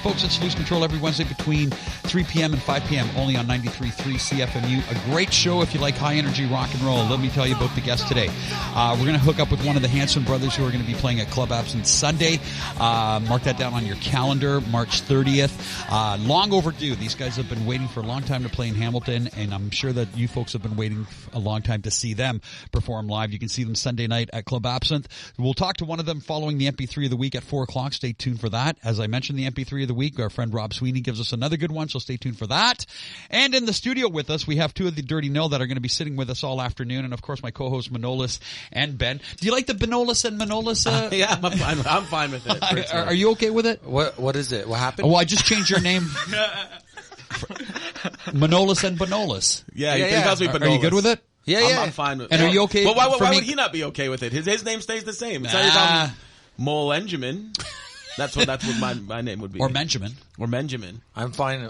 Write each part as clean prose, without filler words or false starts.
folks, it's Lose Control every Wednesday between 3 p.m. and 5 p.m. only on 93.3 CFMU. A great show if you like high-energy rock and roll. Let me tell you about the guest today. We're going to hook up with one of the Hanson brothers who are going to be playing at Club Absinthe Sunday. Mark that down on your calendar, March 30th. Long overdue. These guys have been waiting for a long time to play in Hamilton, and I'm sure that you folks have been waiting a long time to see them perform live. You can see them Sunday night at Club Absinthe. We'll talk to one of them following the MP3 of the week at 4 o'clock. Stay tuned for that. As I mentioned, the MP3 of the week, our friend Rob Sweeney gives us another good one, so stay tuned for that. And in the studio with us, we have two of the Dirty Nil that are going to be sitting with us all afternoon, and of course my co-hosts Manolis and Ben. Do you like the Manolis and Manolis? Yeah, I'm fine with it. Are you okay with it? What is it? What happened? Oh, well, I just changed your name. Manolis and Banolis. Yeah, he calls me Banolis. Are you good with it? Yeah, I'm fine with it. And are you okay? Well, why would he not be okay with it? His name stays the same. It's not Molenjamin. That's what my name would be. Or Benjamin. Or Benjamin. I'm fine.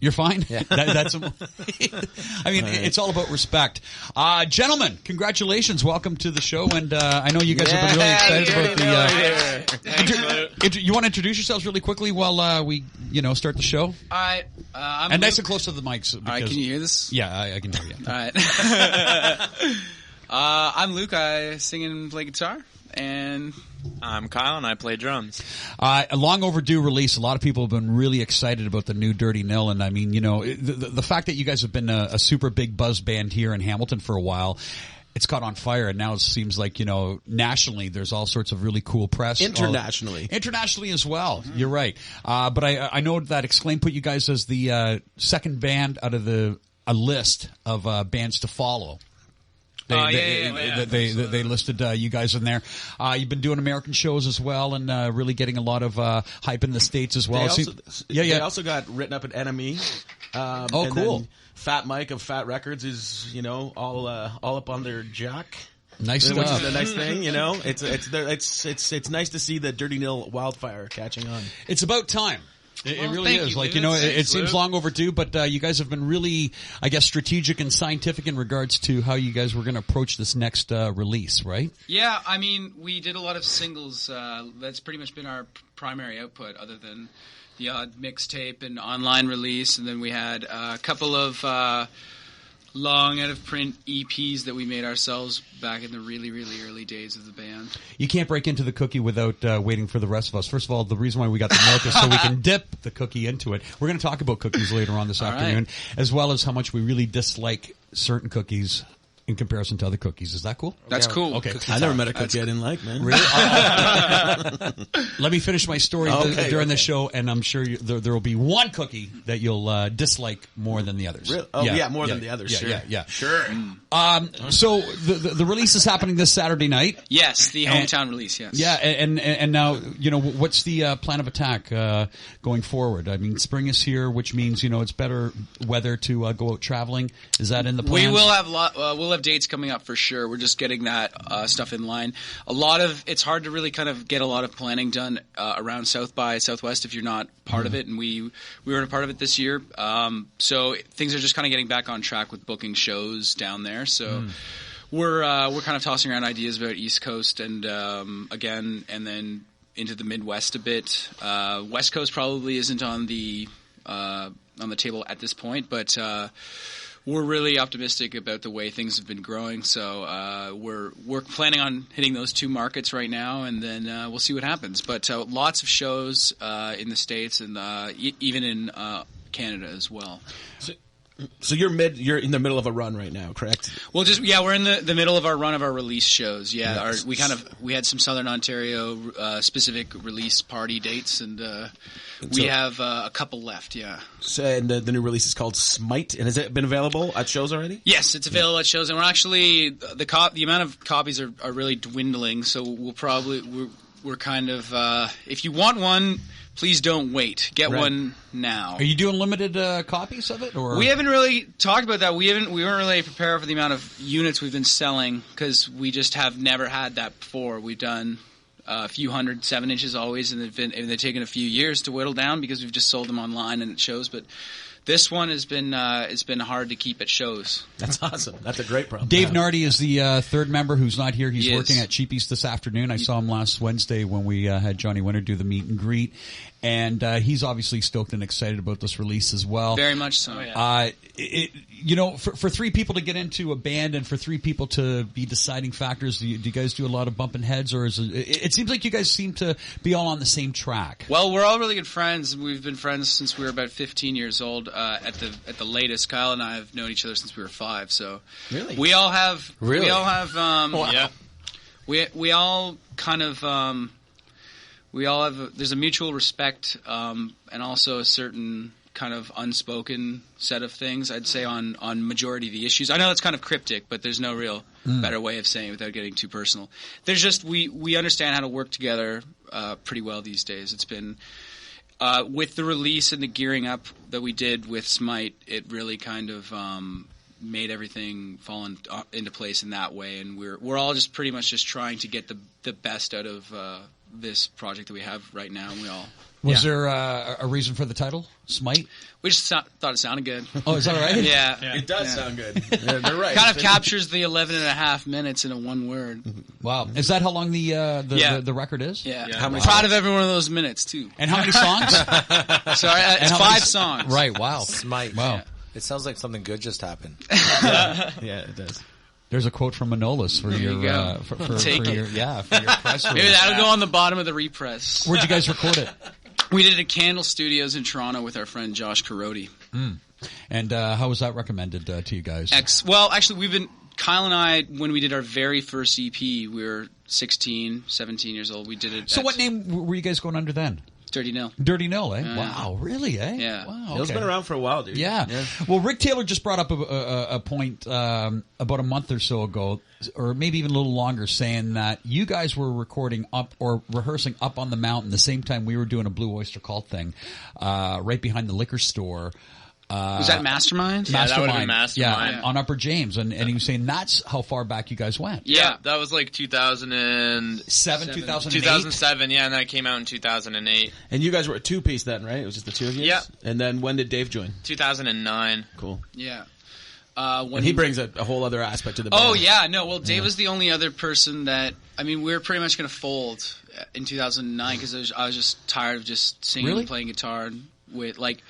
You're fine? Yeah. That's. I mean, it's all about respect. Gentlemen, congratulations. Welcome to the show. And I know you guys have been really excited about the... you want to introduce yourselves really quickly while we, start the show? All right. I'm and nice and close to the mics. All right, can you hear this? Yeah, I can hear you. All right. I'm Luke. I sing and play guitar. And I'm Kyle, and I play drums. A long overdue release. A lot of people have been really excited about the new Dirty Nil, and I mean, the fact that you guys have been a super big buzz band here in Hamilton for a while, it's caught on fire, and now it seems like, nationally there's all sorts of really cool press. Internationally as well. Mm-hmm. You're right. But I know that Exclaim put you guys as the second band out of a list of bands to follow. They listed you guys in there. You've been doing American shows as well, and really getting a lot of hype in the States as well. They also got written up at NME. Cool. Then Fat Mike of Fat Records is all up on their jack. Nice stuff. Which is the nice thing, It's nice to see the Dirty Nil wildfire catching on. It's about time. It really is. It seems long overdue, but you guys have been really, I guess, strategic and scientific in regards to how you guys were going to approach this next release, right? Yeah, I mean, we did a lot of singles. That's pretty much been our primary output, other than the odd mixtape and online release. And then we had a couple of long out-of-print EPs that we made ourselves back in the really, really early days of the band. You can't break into the cookie without waiting for the rest of us. First of all, the reason why we got the milk is so we can dip the cookie into it. We're going to talk about cookies later on this afternoon, as well as how much we really dislike certain cookies in comparison to other cookies. Is that cool? That's cool. Okay. I never met a cookie I didn't like, man. Really? Let me finish my story during the show, and I'm sure there will be one cookie that you'll dislike more than the others. Really? Oh, more than the others. Yeah. Sure. So the release is happening this Saturday night. Yes, the hometown release, yes. Yeah, and now, what's the plan of attack going forward? I mean, spring is here, which means, it's better weather to go out traveling. Is that in the plans? We will have we'll have dates coming up for sure. We're just getting that stuff in line. It's hard to really kind of get a lot of planning done around South by Southwest if you're not part of it, and we weren't a part of it this year. So things are just kind of getting back on track with booking shows down there. So we're kind of tossing around ideas about East Coast and again, and then into the Midwest a bit. West Coast probably isn't on the table at this point, but we're really optimistic about the way things have been growing. So we're planning on hitting those two markets right now, and then we'll see what happens. But lots of shows in the States and even in Canada as well. So you're in the middle of a run right now, correct? Well, we're in the middle of our run of our release shows. Yeah, yes. We had some Southern Ontario specific release party dates, and we have a couple left. Yeah. So, and the new release is called Smite, and has it been available at shows already? Yes, it's available at shows, and we're actually the amount of copies are really dwindling. So we're kind of if you want one, please don't wait. Get one now. Are you doing limited copies of it, or we haven't really talked about that? We weren't really prepared for the amount of units we've been selling because we just have never had that before. We've done a few hundred 7-inches always, and they've taken a few years to whittle down because we've just sold them online and it shows. But This one has been it's been hard to keep at shows. That's awesome. That's a great problem. Dave Nardi is the third member who's not here. He's He is. working at Cheapies this afternoon. I saw him last Wednesday when we had Johnny Winter do the meet and greet. And he's obviously stoked and excited about this release as well. Very much so. For three people to get into a band and for three people to be deciding factors, do you guys do a lot of bumping heads, or it seems like you guys seem to be all on the same track? Well, we're all really good friends. We've been friends since we were about 15 years old. At the latest, Kyle and I have known each other since we were 5. So Really? we all have Really? we all have Wow. yeah. We all kind of we all have there's a mutual respect and also a certain kind of unspoken set of things, I'd say, on majority of the issues. I know it's kind of cryptic, but there's no real better way of saying it without getting too personal. There's just we understand how to work together pretty well these days. It's been with the release and the gearing up that we did with Smite, it really kind of made everything fall into place in that way, and we're all just pretty much just trying to get the best out of this project that we have right now, and we all. Was there a reason for the title, Smite? We just thought it sounded good. Oh, is that right? Yeah. It does sound good. Yeah, they're right. Kind of captures the 11 and a half minutes in one word. Wow. Is that how long the record is? Yeah. How many Proud of every one of those minutes, too. And how many songs? Sorry, it's how 5 many- songs. Right, wow. Smite. Wow. Yeah. It sounds like something good just happened. Yeah, it does. There's a quote from Manolis for your you go. for Take it. your press Maybe release. that'll go on the bottom of the repress. Where'd you guys record it? We did it at Candle Studios in Toronto with our friend Josh Carodi. And how was that recommended to you guys? Well, actually, Kyle and I, when we did our very first EP, we were 16, 17 years old. We did it So at what name were you guys going under then? Dirty Nil. Dirty Nil, eh? Yeah. Wow, really, eh? Yeah. Wow, It's okay. been around for a while, dude. Yeah. Well, Rick Taylor just brought up a point about a month or so ago, or maybe even a little longer, saying that you guys were recording up or rehearsing up on the mountain the same time we were doing a Blue Oyster Cult thing right behind the liquor store. Was that Mastermind? Yeah, that would've been Mastermind. Yeah, on Upper James. And he was saying that's how far back you guys went. Yeah. That was like 2007, 2008? 2007, yeah, and that came out in 2008. And you guys were a two-piece then, right? It was just the two of you? Yeah. And then when did Dave join? 2009. Cool. Yeah. And he brings a whole other aspect to the band. Oh, yeah. No, well, Dave was the only other person that, we were pretty much going to fold in 2009 because I was just tired of just singing Really? and playing guitar with, like,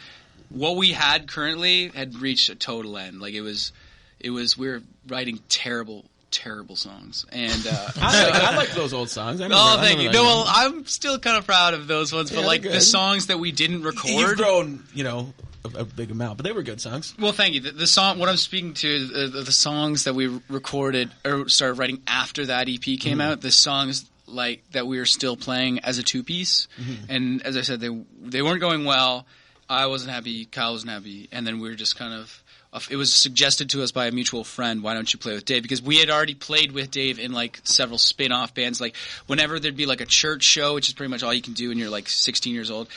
what we had currently had reached a total end. Like, we were writing terrible songs. And, I like those old songs. I oh, thank remember you. that. No, well, I'm still kind of proud of those ones, but Yeah, like they're the good. songs that we didn't record. You've grown, a big amount, but they were good songs. Well, thank you. The song, what I'm speaking to, is the songs that we recorded or started writing after that EP came out. The songs like that we were still playing as a two-piece, and as I said, they weren't going well. I wasn't happy. Kyle wasn't happy, and then we were just kind of. It was suggested to us by a mutual friend. Why don't you play with Dave? Because we had already played with Dave in like several spin-off bands. Like whenever there'd be like a church show, which is pretty much all you can do when you're like 16 years old.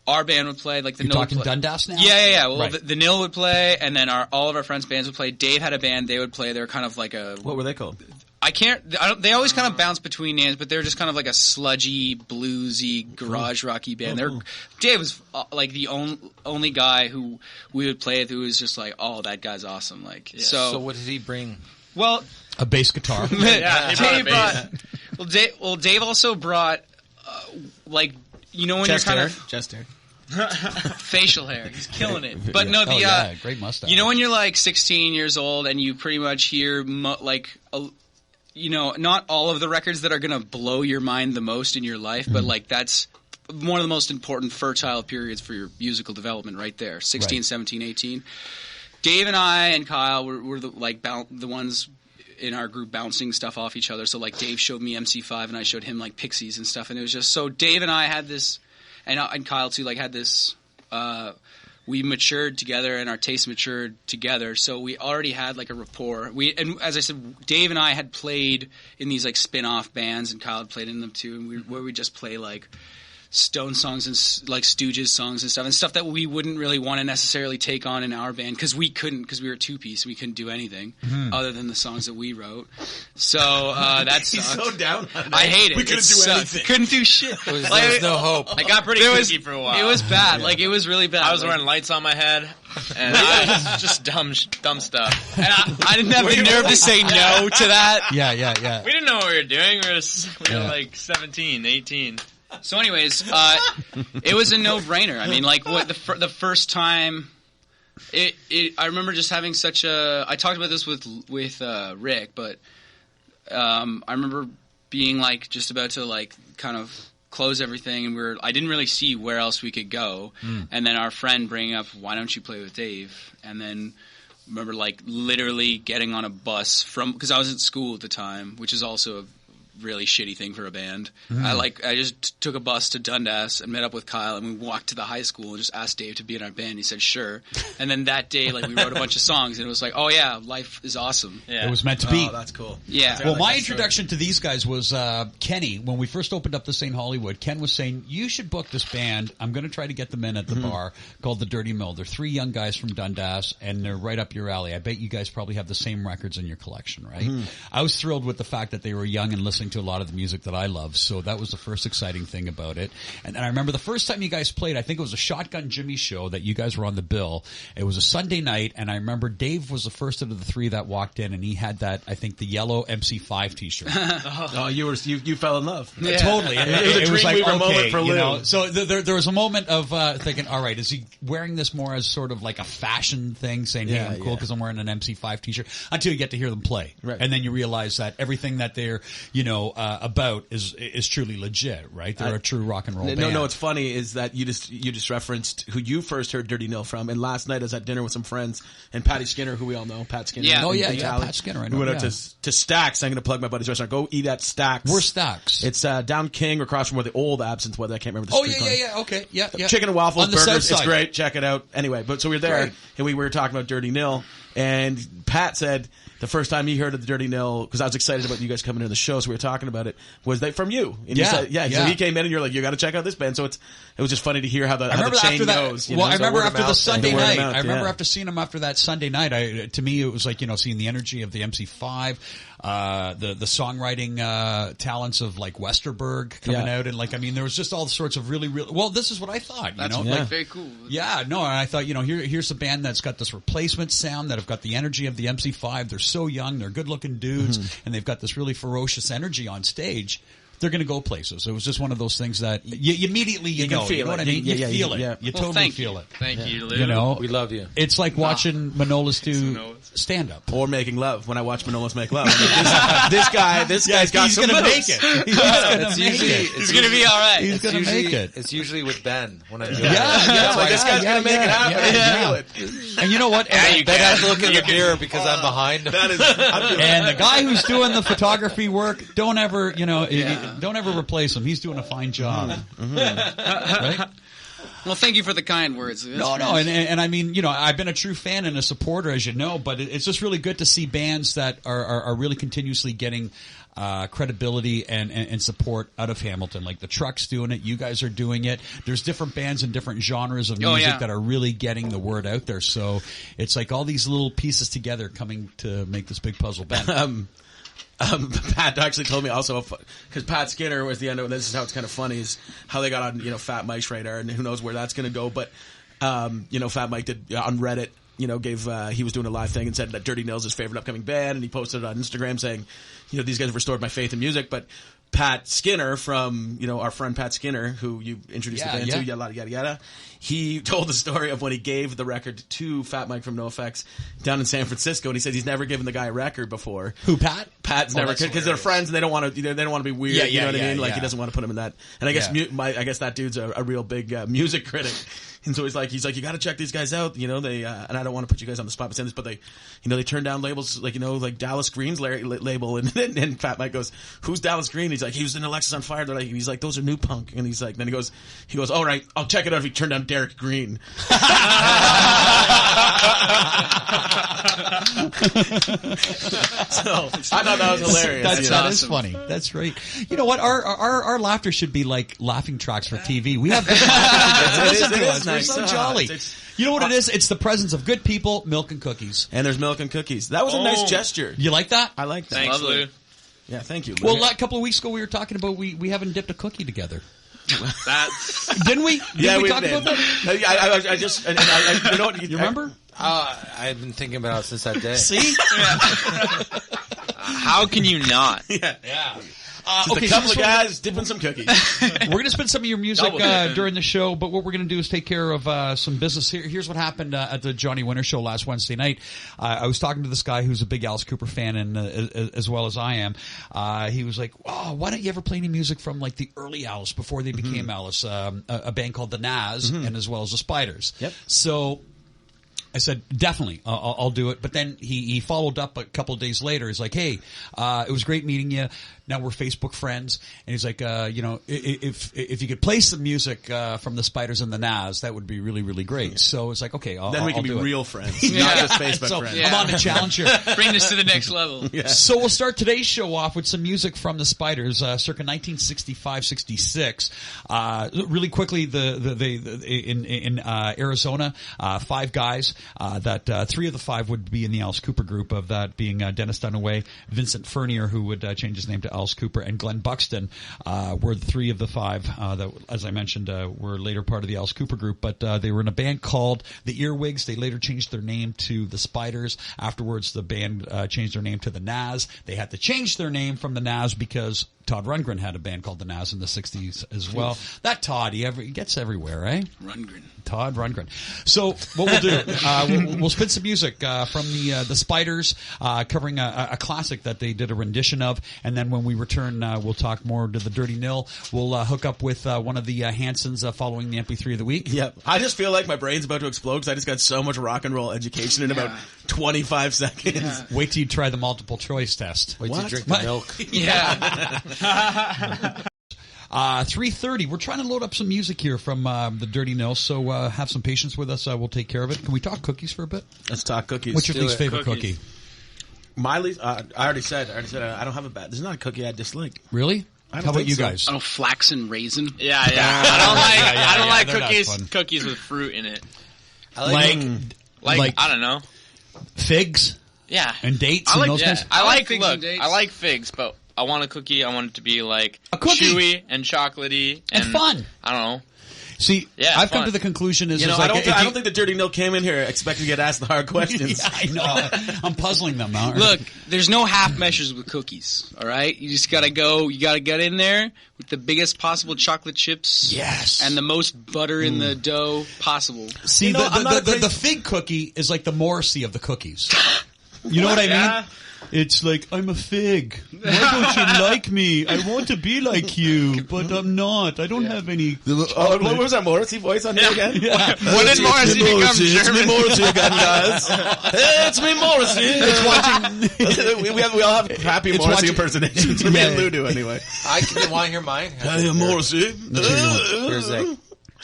Our band would play, like the You're Nil talking would play. Dundas now? Yeah. Well, Right. the Nil would play, and then all of our friends' bands would play. Dave had a band; they would play. They were kind of like a. What were they called? They always kind of bounce between names, but they're just kind of like a sludgy, bluesy, garage rocky band. Dave was like the only guy who we would play with who was just like, oh, that guy's awesome. Like, So what did he bring? well, A bass guitar. Yeah, he brought a bass. Dave also brought like when Chest you're kind hair. of Chest hair. facial hair. He's killing it. But no, Oh, yeah, great mustache. when you're like 16 years old and you pretty much hear not all of the records that are going to blow your mind the most in your life, but like that's one of the most important fertile periods for your musical development right there. 16, Right. 17, 18. Dave and I and Kyle were the ones in our group bouncing stuff off each other. So like Dave showed me MC5 and I showed him like Pixies and stuff, and it was just so Dave and I had this, and Kyle too, like had this. We matured together and our tastes matured together, so we already had like a rapport. And as I said, Dave and I had played in these like spin-off bands, and Kyle had played in them too, and where we just play like Stone songs and like Stooges songs and stuff that we wouldn't really want to necessarily take on in our band because we couldn't, because we were a two-piece. We couldn't do anything other than the songs that we wrote. So that sucked. He's so down on that. I hate it. We couldn't do anything. Couldn't do shit. There was no hope. I got pretty kooky for a while. It was bad. Like, it was really bad. I was wearing lights on my head, and just dumb stuff. And I didn't have the nerve to say no to that. Yeah. We didn't know what we were doing. We were like 17, 18. So anyways, it was a no-brainer. I mean, like, the first time... I remember just having such a... I talked about this with Rick, but I remember being, like, just about to, like, kind of close everything, and I didn't really see where else we could go. And then our friend bringing up, why don't you play with Dave? And then remember, like, literally getting on a bus because I was at school at the time, which is also a really shitty thing for a band. I just took a bus to Dundas and met up with Kyle, and we walked to the high school and just asked Dave to be in our band. He said sure. And then that day, like, we wrote a bunch of songs, and it was like, oh yeah, life is awesome. Yeah. It was meant to be. Oh, that's cool. Yeah. Well, my introduction to these guys was Kenny. When we first opened up the St. Hollywood, Ken was saying, you should book this band. I'm going to try to get them in at the bar called the Dirty Mill. They're 3 young guys from Dundas, and they're right up your alley. I bet you guys probably have the same records in your collection, right? I was thrilled with the fact that they were young and listening to a lot of the music that I love, so that was the first exciting thing about it. And then I remember the first time you guys played, I think it was a Shotgun Jimmy show that you guys were on the bill. It was a Sunday night, and I remember Dave was the first of the 3 that walked in, and he had that, I think, the yellow MC5 t-shirt. Oh, you fell in love. Yeah. Totally. And it was like, okay, moment for Lou. So there was a moment of thinking, all right, is he wearing this more as sort of like a fashion thing, saying, hey, I'm cool because I'm wearing an MC5 t-shirt, until you get to hear them play. Right. And then you realize that everything that they're, about is truly legit, right? They're a true rock and roll band. No, what's funny is that you just referenced who you first heard Dirty Nil from, and last night I was at dinner with some friends, and Patty Skinner, who we all know, Pat Skinner. Yeah. Oh, yeah, Pat Skinner, I know. We went out to Stacks. I'm going to plug my buddy's restaurant. Go eat at Stacks. Where's Stacks? It's down King, across from where the old Absinthe was. I can't remember the street. Yeah, okay, yeah. Chicken and waffles, on the burgers, south it's side. great. Check it out. Anyway, so we were there, and we were talking about Dirty Nil, and Pat said the first time he heard of the Dirty Nil, because I was excited about you guys coming to the show, so we were talking about it, was they from you? And you said, so he came in and you're like, you got to check out this band. So it was just funny to hear how the chain goes. I remember after the Sunday night. I remember after seeing them after that Sunday night. To me, it was like, seeing the energy of the MC5, the songwriting talents of like Westerberg coming out, and there was just all sorts of really. Well, this is what I thought. That's very cool. Yeah, no, and I thought, here's a band that's got this replacement sound, that have got the energy of the MC5. They're so young, they're good-looking dudes, and they've got this really ferocious energy on stage. They're going to go places. It was just one of those things that you immediately you know what I mean? You feel it. You totally feel it. Thank you, Lou. We love you. It's like watching Manolis do stand-up. Or making love. When I watch Manolis make love, this guy's got some gonna moves. Make it. He's going to make it. He's going to be all right. He's going to make it. It's usually with Ben when I do it. This guy's going to make it happen. I feel it. And you know what? Ben has to look in the mirror because I'm behind him. And the guy who's doing the photography work, don't ever replace him. He's doing a fine job. Right? Well, thank you for the kind words. No, and I mean, I've been a true fan and a supporter, as you know, but it's just really good to see bands that are really continuously getting credibility and support out of Hamilton. Like the Truck's doing it, you guys are doing it. There's different bands and different genres of music that are really getting the word out there. So it's like all these little pieces together coming to make this big puzzle band. Pat actually told me also, because Pat Skinner was the end of this is how it's kind of funny, is how they got on, Fat Mike's radar, and who knows where that's going to go. But, Fat Mike did on Reddit, he was doing a live thing and said that Dirty Nil's his favorite upcoming band, and he posted it on Instagram saying, these guys have restored my faith in music. But Pat Skinner from, our friend Pat Skinner, who you introduced the band to, yada, he told the story of when he gave the record to Fat Mike from NoFX down in San Francisco, and he said he's never given the guy a record before. Who, Pat? Pat's never, because they're friends and they don't want to be weird. You know what I mean? Like he doesn't want to put him in that. And I guess, I guess that dude's a real big music critic. And so he's like, you got to check these guys out. You know, they and I don't want to put you guys on the spot, but they, you know, they turn down labels like, you know, like Dallas Green's label, and Fat Mike goes, "Who's Dallas Green?" He's like, "He was in Alexis on Fire." They're like, he's like, "Those are new punk," and he's like, then he goes, "All right, I'll check it out if you turn down Derek Green." So I thought that was hilarious. That is funny. That's right. You know what? Our laughter should be like laughing tracks for TV. We have It is We're nice. so jolly. You know what it is? It's the presence of good people, milk and cookies. And there's milk and cookies. That was a nice gesture. You like that? I like that. Thanks, Lou. Yeah, thank you, Lou. Well, a couple of weeks ago we were talking about we haven't dipped a cookie together. That's Didn't we? Didn't we talk did. about that? I just, you know what? You remember? I've been thinking about it since that day. See? how can you not? Yeah. Okay, a couple so of guys dipping some cookies. we're going to spin some of your music Double dipping. during the show, but what we're going to do is take care of some business. Here's what happened at the Johnny Winter Show last Wednesday night. I was talking to this guy who's a big Alice Cooper fan, and as well as I am. He was like, "Oh, why don't you ever play any music from like the early Alice before they became Alice? A band called the Nas, and as well as the Spiders." Yep. So I said, definitely, I'll do it. But then he followed up a couple of days later. He's like, "Hey, it was great meeting you. Now we're Facebook friends." And he's like, "You know, if you could play some music from the Spiders and the Nas, that would be really, really great." So it's like, okay, Then we can be do it. real friends, not just Facebook So friends. I'm on the challenge here. Bring this to the next level. So we'll start today's show off with some music from the Spiders, circa 1965-66. Really quickly, in Arizona, 5 guys. That 3 of the 5 would be in the Alice Cooper group. Of that being Dennis Dunaway, Vincent Furnier, who would change his name to Alice Cooper, and Glenn Buxton were the 3 of the 5 that, as I mentioned, were later part of the Alice Cooper group. But they were in a band called the Earwigs. They later changed their name to the Spiders. Afterwards, the band changed their name to the Nas. They had to change their name from the Nas because Todd Rundgren had a band called the Nas in the 60s as well. That Todd, he gets everywhere, eh? Todd Rundgren. So what we'll do, we'll spin some music from the Spiders, covering a classic that they did a rendition of, and then when we return, we'll talk more to the Dirty Nil. We'll hook up with one of the Hansons following the MP3 of the week. Yep. I just feel like my brain's about to explode because I just got so much rock and roll education in about 25 seconds. Yeah. Wait till you try the multiple choice test. Wait till you What? drink the milk. Yeah. 3:30. We're trying to load up some music here from the Dirty Nil, so have some patience with us. We'll take care of it. Can we talk cookies for a bit? Let's talk cookies. What's your do least it. favorite Cookies. cookie? My least? I already said I don't have a bad. There's not a cookie I dislike. Really? I don't How about think you so. guys? Oh, flax and raisin. Yeah. I don't like they're not fun. cookies with fruit in it. I like, Like I don't know. Figs Yeah. and dates I and like those kinds? I like figs and look. dates. I like figs, but I want a cookie. I want it to be like A cookie. chewy and chocolatey And fun. I don't know. See, Yeah, I've come fun. to the conclusion is, You know, is like, I don't think the Dirty Nil came in here expecting to get asked the hard questions. Yeah, I know. I'm puzzling them now. Look, there's no half measures with cookies, all right? You just got to get in there with the biggest possible chocolate chips. Yes. And the most butter in the dough possible. See, You know, I'm not a the crazy- fig cookie is like the Morrissey of the cookies. You know what I mean? Yeah. It's like, I'm a fig. Why don't you like me? I want to be like you, but I'm not. I don't have any. Oh, what was that Morrissey voice on here again? When did Morrissey become It's me German? Morrissey again, guys. It's me Morrissey. It's watching. we all have happy It's Morrissey watching- impersonations. Me and Lou do anyway. I want to hear mine. I am Morrissey. Here's like,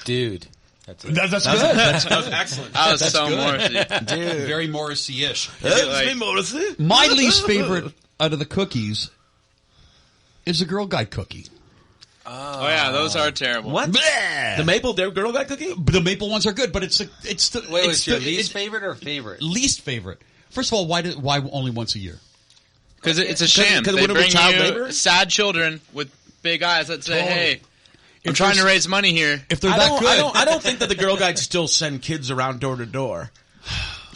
dude. That's it. That's good. That's That was excellent. That was so good. Morrissey. Dude. very Morrissey-ish. It's me Morrissey. My least favorite out of the cookies is the Girl Guide cookie. Oh yeah, those are terrible. What? Bleh. The maple Girl Guide cookie? The maple ones are good, but it's the Wait, it's was your the- least it's favorite or favorite? least favorite. First of all, why only once a year? Because it's a sham. 'Cause it They wouldn't be bring child you labor? sad children with big eyes that say, Totally. "Hey, I'm If trying to there's- raise money here." If they're that good, I don't think that the Girl Guides still send kids around door to door.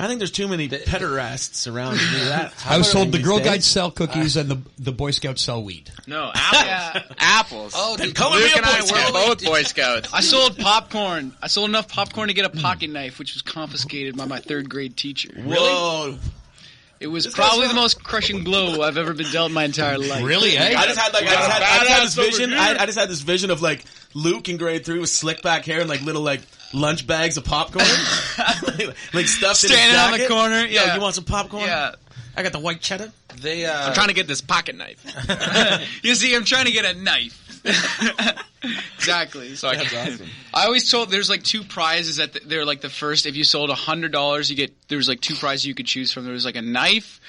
I think there's too many pederasts around to do that. I was told the these Girl days? Guides sell cookies and the Boy Scouts sell weed. No, apples. Apples. Oh, Then dude, color me Luke a and I Boy were Scout. both Boy Scouts. I sold popcorn. I sold enough popcorn to get a pocket knife, which was confiscated by my 3rd grade teacher. Whoa. It was This probably guy's the most crushing blow I've ever been dealt in my entire life. Really, eh? I just had this badass vision. over here. I just had this vision of like Luke in grade 3 with slick back hair and like little like lunch bags of popcorn, like stuffed in his Standing on the jacket. corner, Yo, yeah. you want some popcorn? Yeah. I got the white cheddar. I'm trying to get this pocket knife. You see, I'm trying to get a knife. Exactly. So I always told there's like two prizes that they're like the first. If you sold $100, there was like two prizes you could choose from. There was like a knife,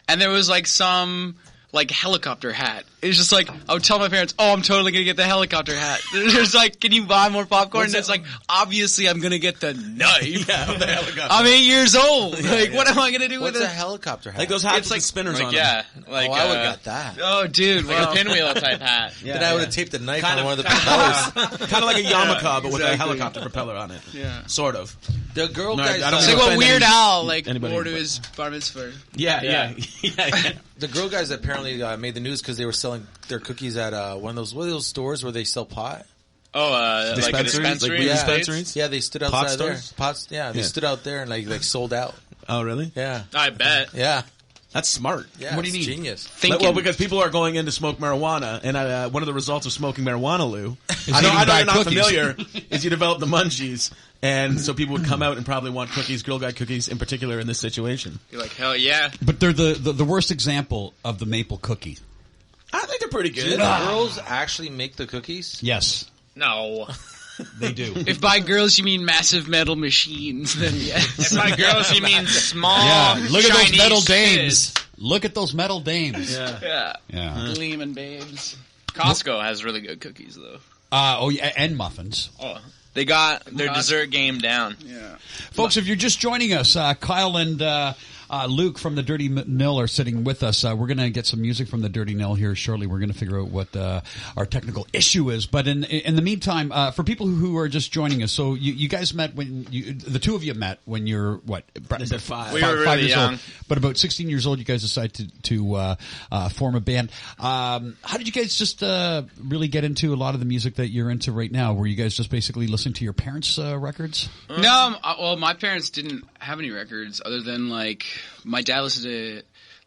and there was like some like helicopter hat. It was just like I would tell my parents, "Oh, I'm totally gonna get the helicopter hat." There's like, "Can you buy more popcorn?" And it's like, obviously, I'm gonna get the knife. Yeah, the helicopter. I'm 8 years old. Like, what am I gonna do What's with a it? helicopter hat? Like those hats It's with like- the spinners on Like, them. yeah, like I would have got that. Oh, dude, like wow. a pinwheel type hat. Then I would have taped a knife Kind on of- one of the propellers. Kind of like a yarmulke, but with a exactly. helicopter propeller on it. Yeah. Sort of. The girl No, guys. I don't It's know. like what offend Weird any- Al like anybody, wore to but- his bar mitzvah. Yeah. The girl guys apparently made the news because they were selling their cookies at one of those stores where they sell pot. Oh, like a Dispensaries? dispensary. Like in the dispensaries? States? Yeah, they stood Pot outside there. stores? Pots. Yeah, they Yeah. stood out there and like sold out. Oh, really? Yeah, I bet. yeah, That's smart. yeah. What do you it's mean? Genius. Thinking. Well, because people are going in to smoke marijuana, and one of the results of smoking marijuana, Lou, I eating know bad you're not cookies. familiar, is you develop the munchies, and so people would come out and probably want cookies, Girl Guide cookies in particular in this situation. You're like, hell yeah. But they're the worst example of the maple cookie. I think they're pretty Do good. the girls actually make the cookies? Yes, No. they do. If by girls you mean massive metal machines, then yes. If by girls you mean small, Yeah, look at those Chinese metal kids. dames. Look at those metal dames. Yeah. Yeah. Yeah. Gleaming babes. Costco has really good cookies, though. Oh, yeah, and muffins. Oh, they got their Costco. dessert game down. Yeah. Folks, if you're just joining us, Kyle and Luke from the Dirty Nil are sitting with us. We're going to get some music from the Dirty Nil here shortly. We're going to figure out what our technical issue is. But in the meantime, for people who are just joining us, so you guys met when the two of you met when you're what? Is it 5? We were really years young. old. But about 16 years old, you guys decided to form a band. How did you guys just really get into a lot of the music that you're into right now? Were you guys just basically listening to your parents' records? No, well, my parents didn't have any records other than like my dad listened to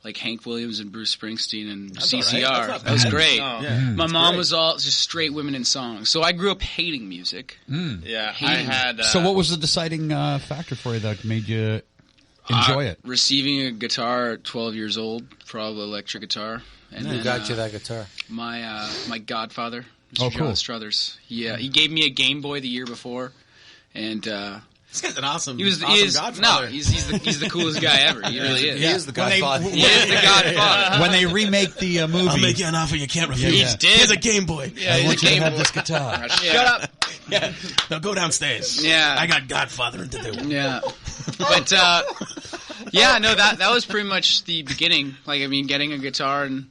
like Hank Williams and Bruce Springsteen and CCR. all right. That's not That was bad. great. No. Yeah. My mom was all just straight women in songs. So I grew up hating music. Yeah, I had. So what was the deciding factor for you that made you enjoy it? Receiving a guitar at 12 years old, probably electric guitar. And Who then, got you that guitar? my godfather, Mr. Oh, John cool. Struthers. He gave me a Game Boy the year before, and This guy's an awesome, he was godfather. he's the coolest guy ever. He really is. He is the godfather. He is the godfather. When they remake the movie, I'll make you an offer you can't refuse. Yeah, yeah. Here's a Game Boy. Yeah, I he's want a you to Game have Boy. this guitar. Shut up. Yeah. Now go downstairs. Yeah. I got godfathering to do. Yeah, but no, that was pretty much the beginning. Like, I mean, getting a guitar and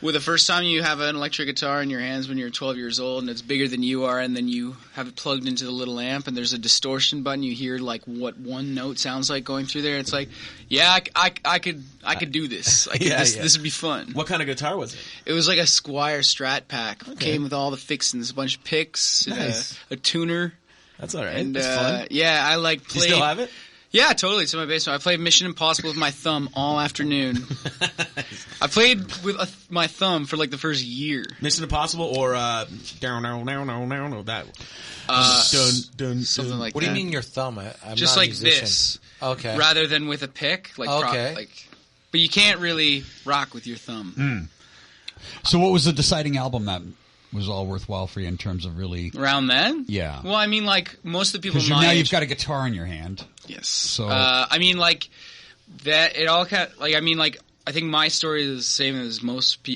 the first time you have an electric guitar in your hands when you're 12 years old and it's bigger than you are, and then you have it plugged into the little amp and there's a distortion button. You hear like what one note sounds like going through there. It's like, yeah, I could do this. This would be fun. What kind of guitar was it? It was like a Squier Strat pack. Came with all the fixings, a bunch of picks, and Nice. a tuner. That's all right. And That's fun. yeah, I like Do you played. still have it? Yeah, totally. It's in my basement. I played Mission Impossible with my thumb all afternoon. I played with my thumb for like the first year. Mission Impossible or down that. Something like What that. do you mean your thumb? I'm Just not a like musician. this, Okay. rather than with a pick. Like Okay. but you can't really rock with your thumb. So what was the deciding album that was all worthwhile for you in terms of really? Around then, Yeah. Well, I mean, like most of the people Because my now age, you've got a guitar in your hand. yes. So- I mean, like that. It all kind of, like, I mean, like I think my story is the same as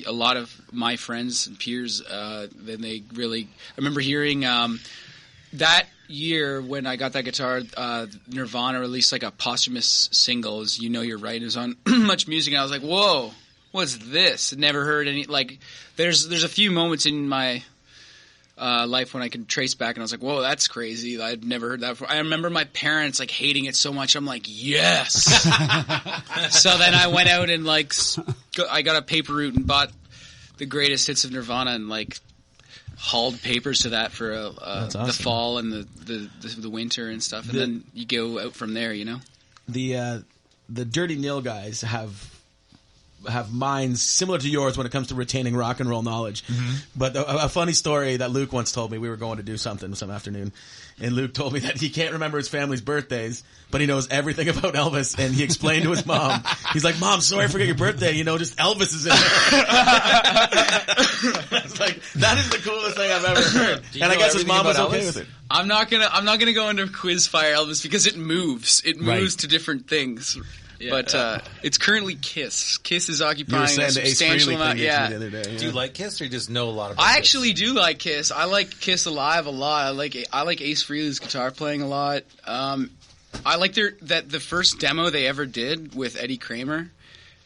a lot of my friends and peers. Then they really. I remember hearing that year when I got that guitar, Nirvana released like a posthumous single, as You Know You're Right. It was on Much Music, and I was like, whoa, what's this? Never heard any, like, there's a few moments in my life when I can trace back, and I was like, whoa, that's crazy. I'd never heard that before. I remember my parents, like, hating it so much. I'm like, yes! So then I went out and, like, I got a paper route and bought the greatest hits of Nirvana and, like, hauled papers to that for awesome. the fall and the winter and stuff, and then you go out from there, you know. The Dirty Nil guys have have minds similar to yours when it comes to retaining rock and roll knowledge. Mm-hmm. But a funny story that Luke once told me, we were going to do something some afternoon, and Luke told me that he can't remember his family's birthdays, but he knows everything about Elvis, and he explained to his mom, he's like, Mom, sorry I forget your birthday, just Elvis is in there. It's like, that is the coolest thing I've ever heard. And I guess his mom was okay with it. I'm not gonna go into quiz fire Elvis because it moves. It moves Right. to different things. But it's currently Kiss. Kiss is You were occupying a saying the Ace substantial Frehley amount. thing Yeah. the other day. Do you like Kiss or you just know a lot about I Kiss? actually do like Kiss. I like Kiss Alive a lot. I like Ace Frehley's guitar playing a lot. I like the first demo they ever did with Eddie Kramer.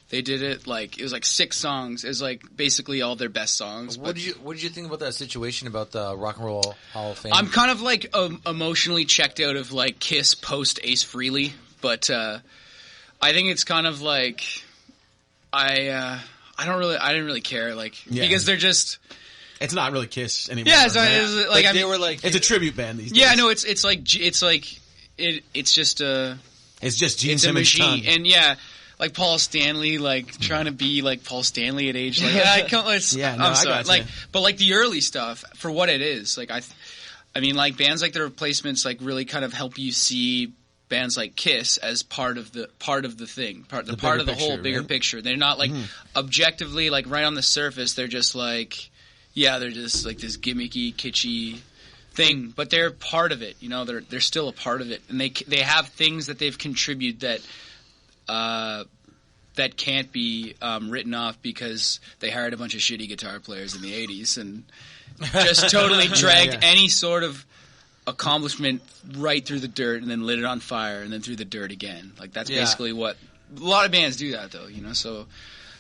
They did it it was 6 songs. It was basically all their best songs. What did you think about that situation about the Rock and Roll Hall of Fame? I'm kind of emotionally checked out of Kiss post Ace Frehley, but I think it's kind of I didn't really care because they're just It's not really Kiss anymore. yeah. they were It's a tribute band these days. yeah. No, it's just It's just Gene it's a Simmons' machine, tongue. and yeah. Like Paul Stanley, trying to be like Paul Stanley at age. I sorry. gotcha. But the early stuff for what it is. I mean, bands like The Replacements, really kind of help you see bands like Kiss as part of the thing, part of the whole picture, bigger right? picture. They're not objectively right on the surface. They're just they're just this gimmicky, kitschy thing, but they're part of it. They're still a part of it, and they have things that they've contributed that can't be written off because they hired a bunch of shitty guitar players in the 80s and just totally dragged any sort of accomplishment right through the dirt and then lit it on fire and then through the dirt again. That's basically what a lot of bands do that though, so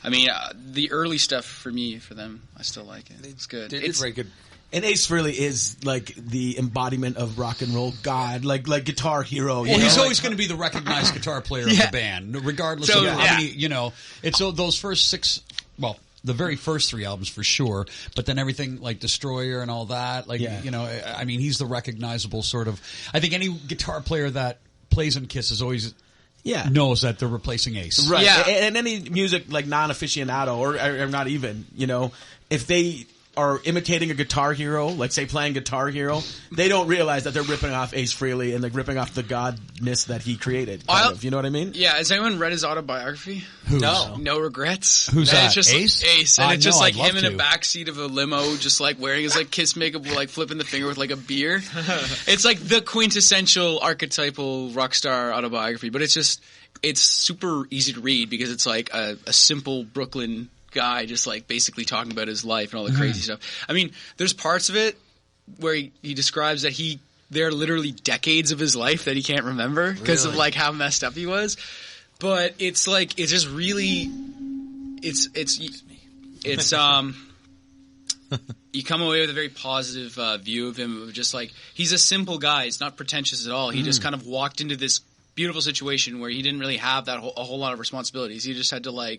I mean the early stuff for them I still like it. It's good. It's very good. And Ace Frehley is the embodiment of rock and roll god, like Guitar Hero. Well, he's always going to be the recognized guitar player of the band, regardless of how many, it's those first 6, well, the very first 3 albums for sure, but then everything like Destroyer and all that, I mean, he's the recognizable sort of, I think any guitar player that plays in Kiss is always knows that they're replacing Ace. Right. Yeah. And any music non-aficionado or not even, if they are imitating a Guitar Hero, say playing Guitar Hero, they don't realize that they're ripping off Ace Frehley and ripping off the godness that he created. You know what I mean? Yeah. Has anyone read his autobiography? No. No Regrets. Who's that? It's just Ace? Ace, and it's just I'd him love in to. a backseat of a limo, just wearing his Kiss makeup, flipping the finger with a beer. It's the quintessential archetypal rock star autobiography, but it's super easy to read because it's a simple Brooklyn guy just basically talking about his life and all the crazy stuff. I mean, there's parts of it where he describes that there are literally decades of his life that he can't remember because of how messed up he was. But it's it's just really you come away with a very positive view of him, of just he's a simple guy. He's not pretentious at all. He just kind of walked into this beautiful situation where he didn't really have a whole lot of responsibilities. He just had to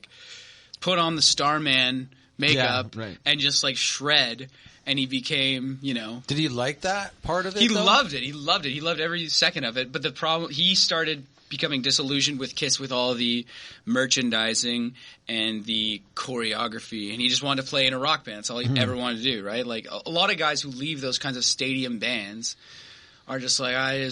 put on the Starman makeup and just shred, and he became, Did he like that part of it? He loved it. He loved every second of it. But the problem, he started becoming disillusioned with Kiss with all the merchandising and the choreography, and he just wanted to play in a rock band. That's all he ever wanted to do, right? A lot of guys who leave those kinds of stadium bands are just I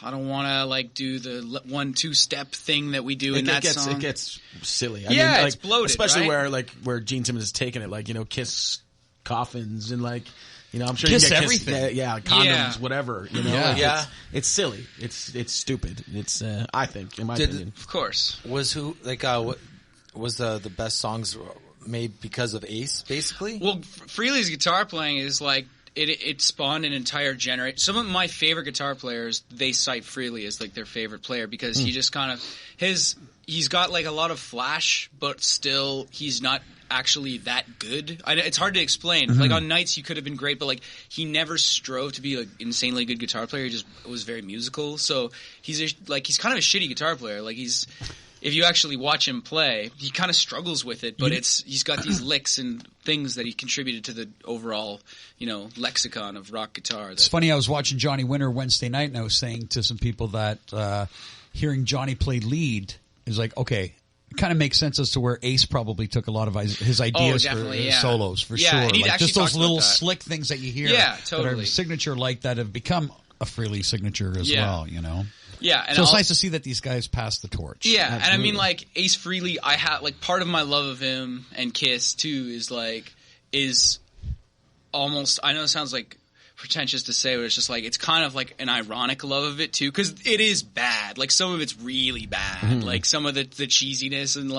don't want to do the 1-2 step thing that we do in that song. It gets silly. It's bloated, especially right? where Gene Simmons has taken it, Kiss coffins and I'm sure Kiss you get everything. condoms, whatever. It's silly. It's stupid. It's I think, in my opinion, Of course. Was what was the best songs made because of Ace, basically? Well, Frehley's guitar playing is it spawned an entire generation. Some of my favorite guitar players, they cite Frehley as their favorite player because he just kind of he's got a lot of flash, but still he's not actually that good. It's hard to explain. On nights you could have been great, but he never strove to be an insanely good guitar player. He just was very musical. So he's he's kind of a shitty guitar player. If you actually watch him play, he kind of struggles with it, but he's got these licks and things that he contributed to the overall, lexicon of rock guitar. It's funny, I was watching Johnny Winter Wednesday night, and I was saying to some people that hearing Johnny play lead is okay, kind of makes sense as to where Ace probably took a lot of his ideas for his solos, for sure. And like just those little slick things that you hear that totally. are signature like that have become a Freely signature as well, you know? Yeah. And so it's nice to see that these guys pass the torch. Yeah. Absolutely. And I mean, like, Ace Frehley, I have, like, part of my love of him and Kiss, too, is almost, I know it sounds like pretentious to say, but it's just like, it's kind of like an ironic love of it too, because it is bad. Like, some of it's really bad. Like, some of the cheesiness and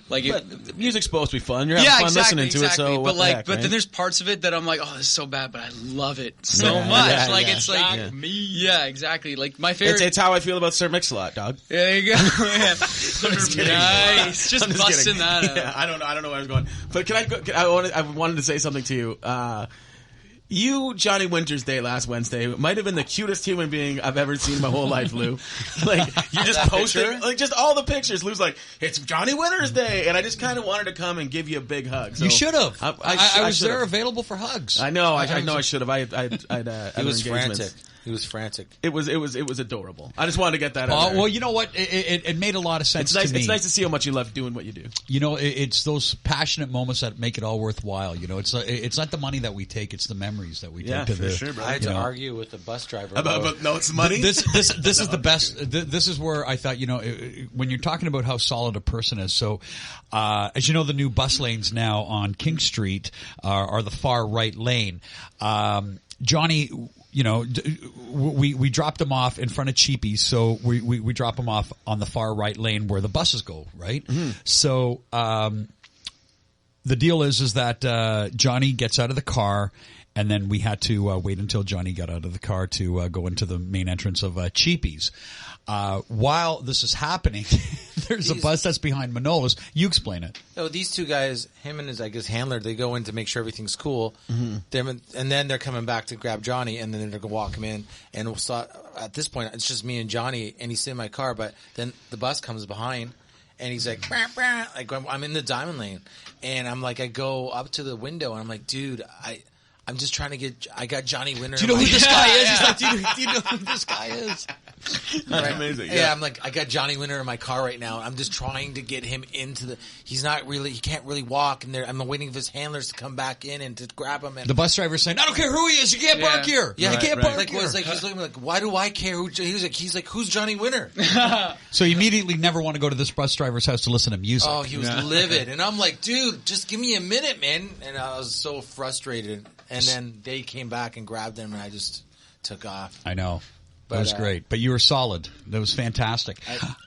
but music's supposed to be fun. You're having fun listening to it. So but then there's parts of it that I'm like, oh, this is so bad, but I love it so much. It's like me. Yeah, exactly. Like my favorite. It's how I feel about Sir Mix-a-Lot, dog. There you go. Nice. Just busting that out. Yeah, I don't know where I was going, but I wanted to say something to you. You, Johnny Winter's Day last Wednesday, might have been the cutest human being I've ever seen in my whole life, Lou. Like, you just posted, like, just all the pictures. Lou's like, it's Johnny Winter's Day. And I just kind of wanted to come and give you a big hug. So you should have. I was should've. there available for hugs. I know. I know I should have. I'd he was frantic. He was frantic. It was adorable. I just wanted to get that out there. Well, you know what? It made a lot of sense to me. It's nice to see how much you love doing what you do. You know, it's those passionate moments that make it all worthwhile. You know, it's not the money that we take; it's the memories that we take. Sure, bro. I had to argue with the bus driver. But no, it's the money. This is the best. This is where I thought, you know, when you're talking about how solid a person is. So, as you know, the new bus lanes now on King Street are the far right lane. Johnny, you know, we dropped him off in front of Cheapy's, so we drop him off on the far right lane where the buses go, right? Mm-hmm. So the deal is that Johnny gets out of the car, and then we had to wait until Johnny got out of the car to go into the main entrance of Cheapy's. While this is happening, there's a bus that's behind Manolis. You explain it. No, these two guys, him and his, I guess, handler, they go in to make sure everything's cool. Mm-hmm. And then they're coming back to grab Johnny, and then they're going to walk him in. And we'll start, at this point, it's just me and Johnny, and he's in my car, but then the bus comes behind, and he's like, bah, bah. Like, I'm in the diamond lane. And I'm like, I go up to the window, and I'm like, dude, I'm just trying to I got Johnny Winter. Do you know who this guy is? He's like, do you know who this guy is? That's amazing. Yeah, I'm like, I got Johnny Winter in my car right now. I'm just trying to get him into he can't really walk, and I'm waiting for his handlers to come back in and to grab him. And the bus driver's saying, I don't care who he is, you can't park here. Yeah, you can't park like, here. He's looking at me like, why do I care who, he's like, who's Johnny Winter? So you immediately never want to go to this bus driver's house to listen to music. Oh, he was livid. And I'm like, dude, just give me a minute, man. And I was so frustrated. And then they came back and grabbed him, and I just took off. I know. That was great. But you were solid. That was fantastic.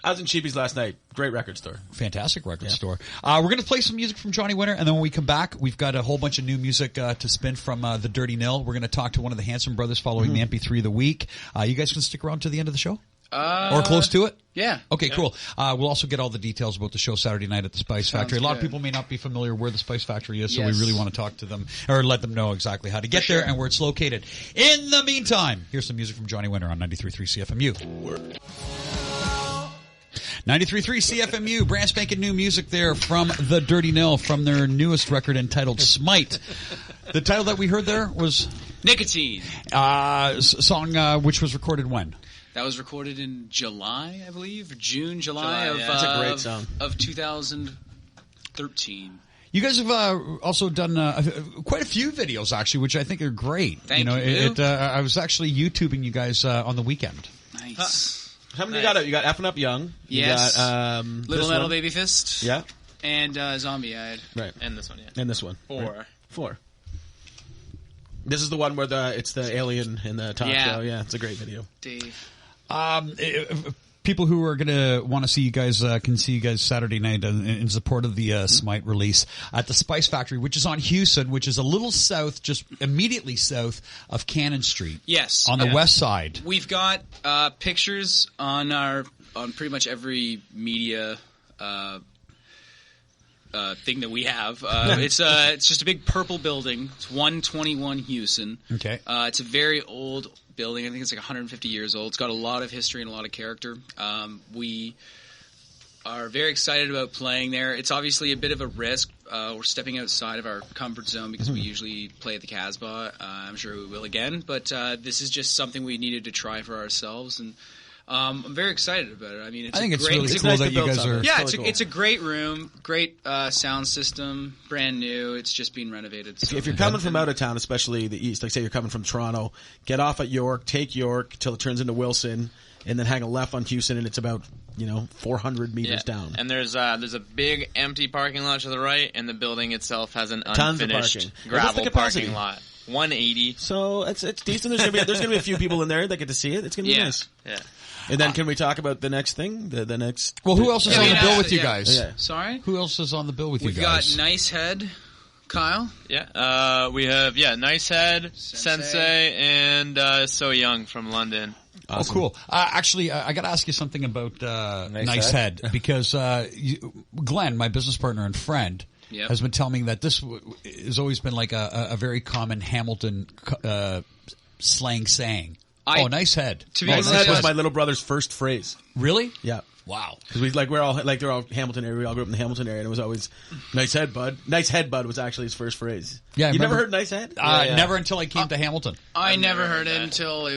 I was in Cheapy's last night. Great record store. Fantastic record store. We're going to play some music from Johnny Winter, and then when we come back, we've got a whole bunch of new music to spin from the Dirty Nil. We're going to talk to one of the Hanson brothers following the MP3 of the week. You guys can stick around to the end of the show? Or close to it? Yeah. Okay, cool. We'll also get all the details about the show Saturday night at the Spice Factory. A lot of people may not be familiar where the Spice Factory is, so we really want to talk to them or let them know exactly how to get there and where it's located. In the meantime, here's some music from Johnny Winter on 93.3 CFMU. 93.3 CFMU, brand spanking new music there from the Dirty Nil from their newest record entitled Smite. The title that we heard there was Nicotine. Song which was recorded when? That was recorded in July, I believe, July of That's a great song. Of 2013. You guys have also done quite a few videos, actually, which I think are great. Thank you. I was actually YouTubing you guys on the weekend. Nice. How many you got? You got Effing Up Young. Yes. You got, Little Metal Baby Fist. Yeah. And Zombie Eyed. Right. And this one, yeah. And this one. 4. Right. 4. This is the one where it's the alien in the top show. Yeah, it's a great video. Dave. People who are going to want to see you guys can see you guys Saturday night in support of the Smite release at the Spice Factory, which is on Houston, which is a little south, just immediately south of Cannon Street. Yes, on the west side. We've got pictures on pretty much every media thing that we have. It's just a big purple building. It's 121 Houston. Okay. It's a very old building. I think it's like 150 years old. It's got a lot of history and a lot of character. We are very excited about playing there. It's obviously a bit of a risk. We're stepping outside of our comfort zone because we usually play at the Casbah. I'm sure we will again, but this is just something we needed to try for ourselves. And I'm very excited about it. I mean, I think it's great, really it's cool nice that to you build guys something. are. Yeah, It's really it's a great room, great sound system, brand new. It's just being renovated. So. If you're coming from out of town, especially the east, like say you're coming from Toronto, get off at York, take York till it turns into Wilson, and then hang a left on Houston, and it's about 400 meters down. And there's a big empty parking lot to the right, and the building itself has an Tons of unfinished parking. What's the gravel capacity? parking lot. 180. So it's decent. There's gonna be a few people in there that get to see it. It's gonna be nice. Yeah. And then can we talk about the next thing? The next. Well, who else is Yeah, on we the bill have with to- you yeah. guys? Yeah. Sorry? Who else is on the bill with We've you guys? got Nice Head, Kyle. Yeah. We have Nice Head, Sensei. Sensei, and So Young from London. Oh, cool. Actually, I got to ask you something about Nice Head because Glenn, my business partner and friend, Yep. has been telling me that this has always been like a very common Hamilton slang saying. Nice head. To be Nice honest, Head was my little brother's first phrase. Really? Yeah. Wow. Because they're all Hamilton area. We all grew up in the Hamilton area, and it was always "Nice head, bud." "Nice head, bud" was actually his first phrase. Yeah, I you never remember- heard "Nice head"? Never until I came to Hamilton. I never never heard heard it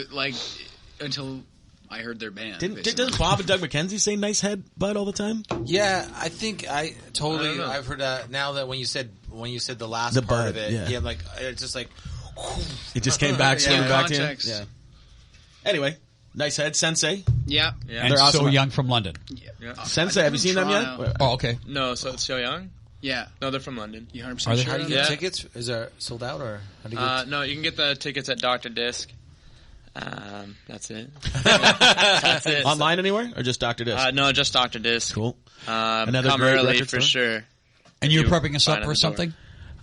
that. until I heard their band. Didn't basically. Bob and Doug McKenzie say "Nice head, bud" all the time? Yeah, I think I totally. I don't know. I've heard that now that when you said the last The part bud, of it, yeah. I'm like it's just like It just came back, Yeah. slowly back to you. Context. Yeah. Anyway, Nice Head, Sensei. Yeah. Yeah. And They're so awesome. young from London. Sensei, have you seen them Toronto. yet? Oh, okay. No, So Young? Yeah. No, they're from London. You 100% Are they- sure? how do of you get that? Yeah. tickets. Is there sold out or how do you get? No, you can get the tickets at Dr. Disc. That's it. That's it. Online anywhere or just Dr. Disc? No, just Dr. Disc. Cool. Another come great early record for store. sure. And you're You prepping us find up it for at the door. something?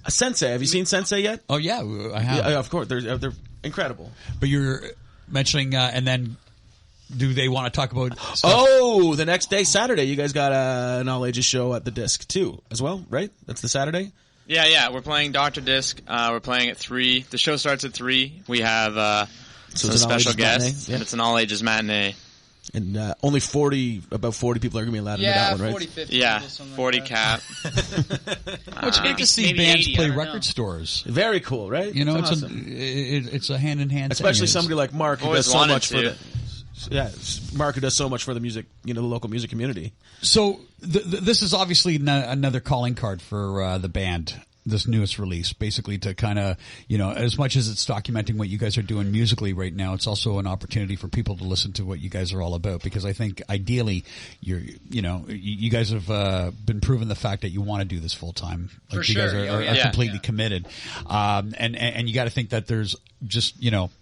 Sensei, have you seen Sensei yet? Oh, yeah, I have. Yeah, of course. They're incredible. But you're mentioning, and then do they want to talk about stuff? Oh, the next day, Saturday, you guys got an all ages show at the Disc too, as well, right? That's the Saturday. Yeah. We're playing Dr. Disc. We're playing at 3. The show starts at 3. We have some it's an special all-ages guests, matinee, yeah. and it's an all ages matinee. And only about 40 people are going to be allowed into Yeah, that one, right? 40, 50. Yeah, something like 40 that. cap. Well, it's great to see maybe bands 80, I play don't know. record stores. Very cool, right? You know, It's it's awesome. it's a hand-in-hand thing. Especially It's- somebody like Mark who Always does so wanted much for to. Mark who does so much for the music, the local music community. So this is obviously another calling card for the band. This newest release, basically to kind of, as much as it's documenting what you guys are doing musically right now, it's also an opportunity for people to listen to what you guys are all about. Because I think ideally, you guys have been proving the fact that you want to do this full time. For you guys sure. are Yeah. completely Yeah. committed. And you got to think that there's just,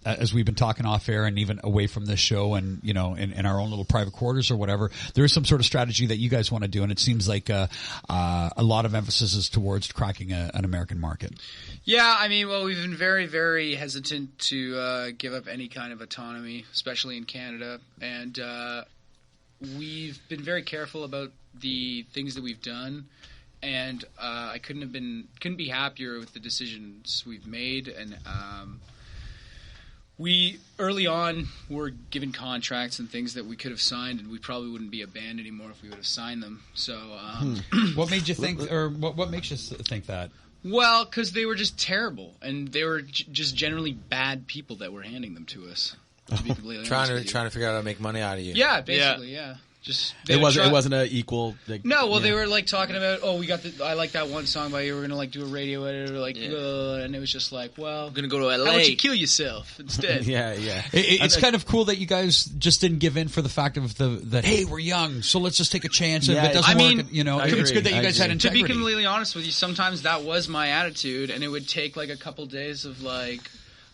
as we've been talking off air and even away from this show and, in our own little private quarters or whatever, there is some sort of strategy that you guys want to do. And it seems like a lot of emphasis is towards cracking an American market. Yeah, I mean, well, we've been very, very hesitant to give up any kind of autonomy, especially in Canada. And we've been very careful about the things that we've done. And I couldn't be happier with the decisions we've made. And we early on were given contracts and things that we could have signed, and we probably wouldn't be a band anymore if we would have signed them. So, What made you think, or what makes you think that? well, because they were just terrible, and they were just generally bad people that were handing them to us. To be completely trying honest to with you. figure out how to make money out of you. Yeah, basically, yeah. Just It wasn't an equal. No, well, yeah. they were like talking about, I like that one song by you. We're gonna like do a radio edit, or like, and it was just like, well, I'm gonna go to LA. how about you kill yourself instead? Yeah. It's kind of cool that you guys just didn't give in for the fact of that. Hey, we're young, so let's just take a chance. And Yeah, if it doesn't I mean, work, I it's agree. good that you guys had To To be integrity. completely honest with you, sometimes that was my attitude, and it would take like a couple days of like,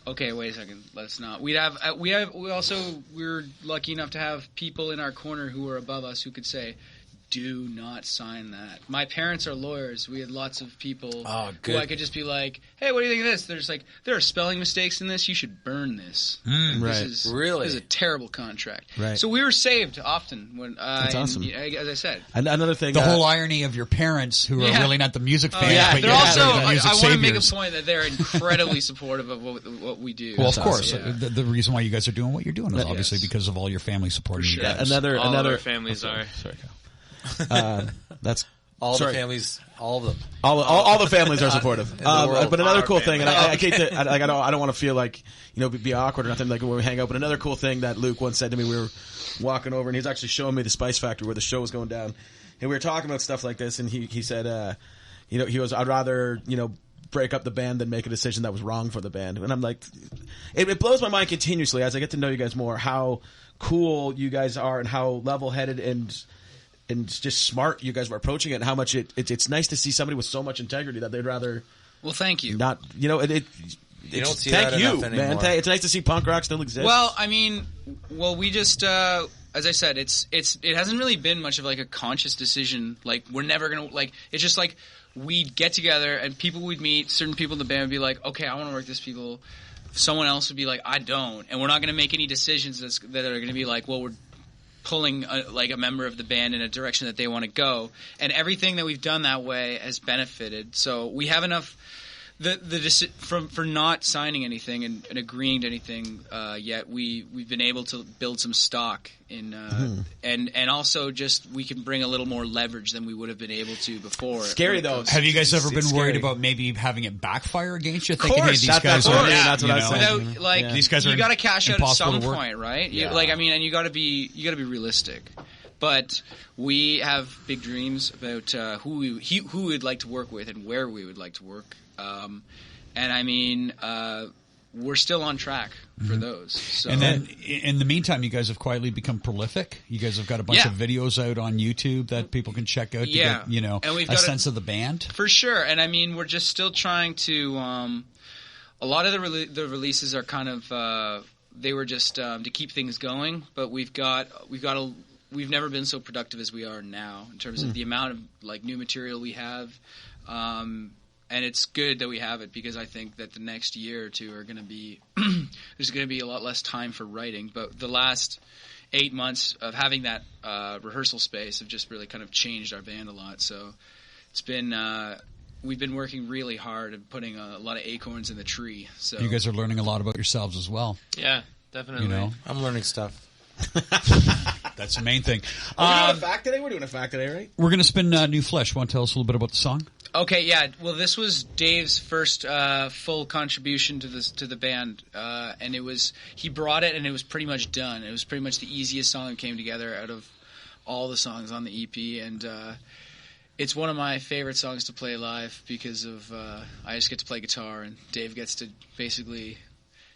okay, wait a second, let's not. We were lucky enough to have people in our corner who were above us who could say, do not sign that. My parents are lawyers. We had lots of people Oh, who good. I could just be like, hey, what do you think of this? There's like, there are spelling mistakes in this. You should burn this. Right. This is, Really? This is a terrible contract. Right. So we were saved often when. That's awesome. As I said. And another thing. The whole irony of your parents who are Yeah. really not the music fans, yeah. but They're yet also. they're the I music want to make a saviors. point that they're incredibly supportive of what we do. Well, of That's course, awesome. the reason why you guys are doing what you're doing is Yes. obviously because of all your family supporting you sure. guys. All of another. our families are. Sorry, Kyle. That's All Sorry. the families, all of them. All the families are supportive. world. But another Our cool thing, and family. I hate to, I don't want to feel like, be awkward or nothing like when we hang out. But another cool thing that Luke once said to me, we were walking over and he's actually showing me the Spice Factory where the show was going down, and we were talking about stuff like this, and he said, he goes, I'd rather, break up the band than make a decision that was wrong for the band. And I'm like, it blows my mind continuously as I get to know you guys more, how cool you guys are and how level-headed and just smart you guys were approaching it, and how much it's nice to see somebody with so much integrity that they'd rather Well, thank you. not, You don't see that enough man. anymore. It's nice to see punk rock still exist. Well, I mean, we just, as I said, it hasn't really been much of like a conscious decision. Like, we're never gonna, like, it's just like we'd get together and people would meet, certain people in the band would be like, okay, I want to work with this people. Someone else would be like, I don't, and we're not gonna make any decisions that are gonna be like, well, we're pulling a member of the band in a direction that they want to go, and everything that we've done that way has benefited. So we have enough. For not signing anything and agreeing to anything yet, we've been able to build some stock in, and also just we can bring a little more leverage than we would have been able to before. Scary though. Have you guys ever been It's worried scary. about maybe having it backfire against you? Of Thinking, hey, course. these guys That's are, what that's what I was saying. Without like These guys are you got to cash out at impossible some to work. point, right? Yeah. And you got to be realistic. But we have big dreams about who we'd like to work with and where we would like to work. And I mean, we're still on track for those. So. And then, in the meantime, you guys have quietly become prolific. You guys have got a bunch of videos out on YouTube that people can check out to get, And we've a got sense of the band. For sure. And I mean, we're just still trying to. A lot of the releases are kind of they were just to keep things going, but we've never been so productive as we are now in terms of the amount of like new material we have. And it's good that we have it because I think that the next year or two are going to be there's going to be a lot less time for writing. But the last 8 months of having that rehearsal space have just really kind of changed our band a lot. So it's been we've been working really hard and putting a lot of acorns in the tree. So You guys are learning a lot about yourselves as well. Yeah, definitely. I'm learning stuff. That's the main thing. We're doing a fact today. We're doing a fact today, right? We're going to spin New Flesh. Want to tell us a little bit about the song? Okay, yeah. Well, this was Dave's first full contribution to the band, and he brought it, and it was pretty much done. It was pretty much the easiest song that came together out of all the songs on the EP, and it's one of my favorite songs to play live because of I just get to play guitar, and Dave gets to basically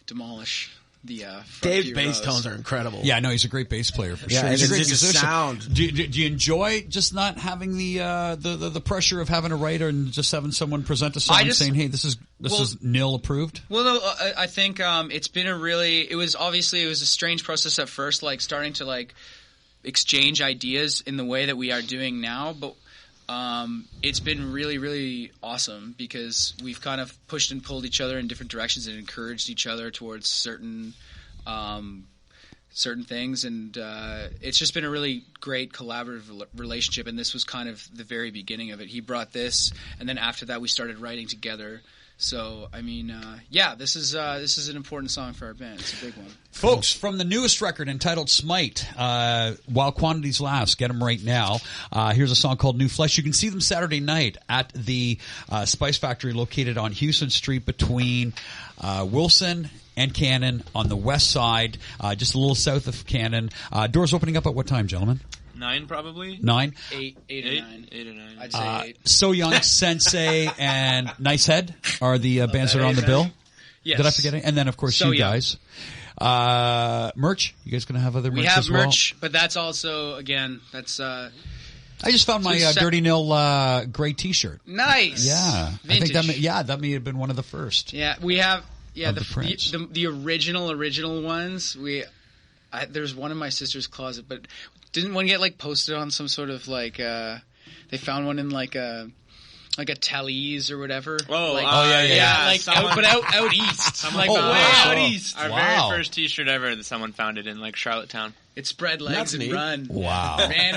demolish the front Dave's few bass rows. tones are incredible. Yeah, no, he's a great bass player for Yeah, sure. and He's a great it's just musician. sound. Do you enjoy just not having the pressure of having a writer and just having someone present a song saying, "Hey, this is nil approved"? Well, no, I think it's been it was a strange process at first, like starting to like exchange ideas in the way that we are doing now, but it's been really, really awesome because we've kind of pushed and pulled each other in different directions and encouraged each other towards certain things, and it's just been a really great collaborative relationship, and this was kind of the very beginning of it. He brought this, and then after that we started writing together. So, I mean, this is an important song for our band. It's a big one. Folks, from the newest record entitled Smite, While Quantities Last, get them right now. Here's a song called New Flesh. You can see them Saturday night at the Spice Factory located on Houston Street between Wilson and Cannon on the west side, just a little south of Cannon. Doors opening up at what time, gentlemen? 9 probably. 9? 8 or 9. 8 or 9. I'd say 8. So Young, Sensei, and Nice Head are the bands that are on the bill. Yes. Did I forget it? And then, of course, So you Young. guys. Merch? You guys going to have other merch We have as well? merch, but that's also, again, that's I just found my So Dirty Nil gray T-shirt. nice. Yeah. Vintage. I think that may have been one of the first. Yeah, we have Of the prints. the original ones. There's one in my sister's closet, but didn't one get like posted on some sort of like they found one in like a Talese or whatever. Oh, like, yeah. like Someone- out east. Like Oh, way wow. out east. Our Wow. very first T-shirt ever that someone found it in like Charlottetown. It spread legs That's and neat. run. Wow. Ran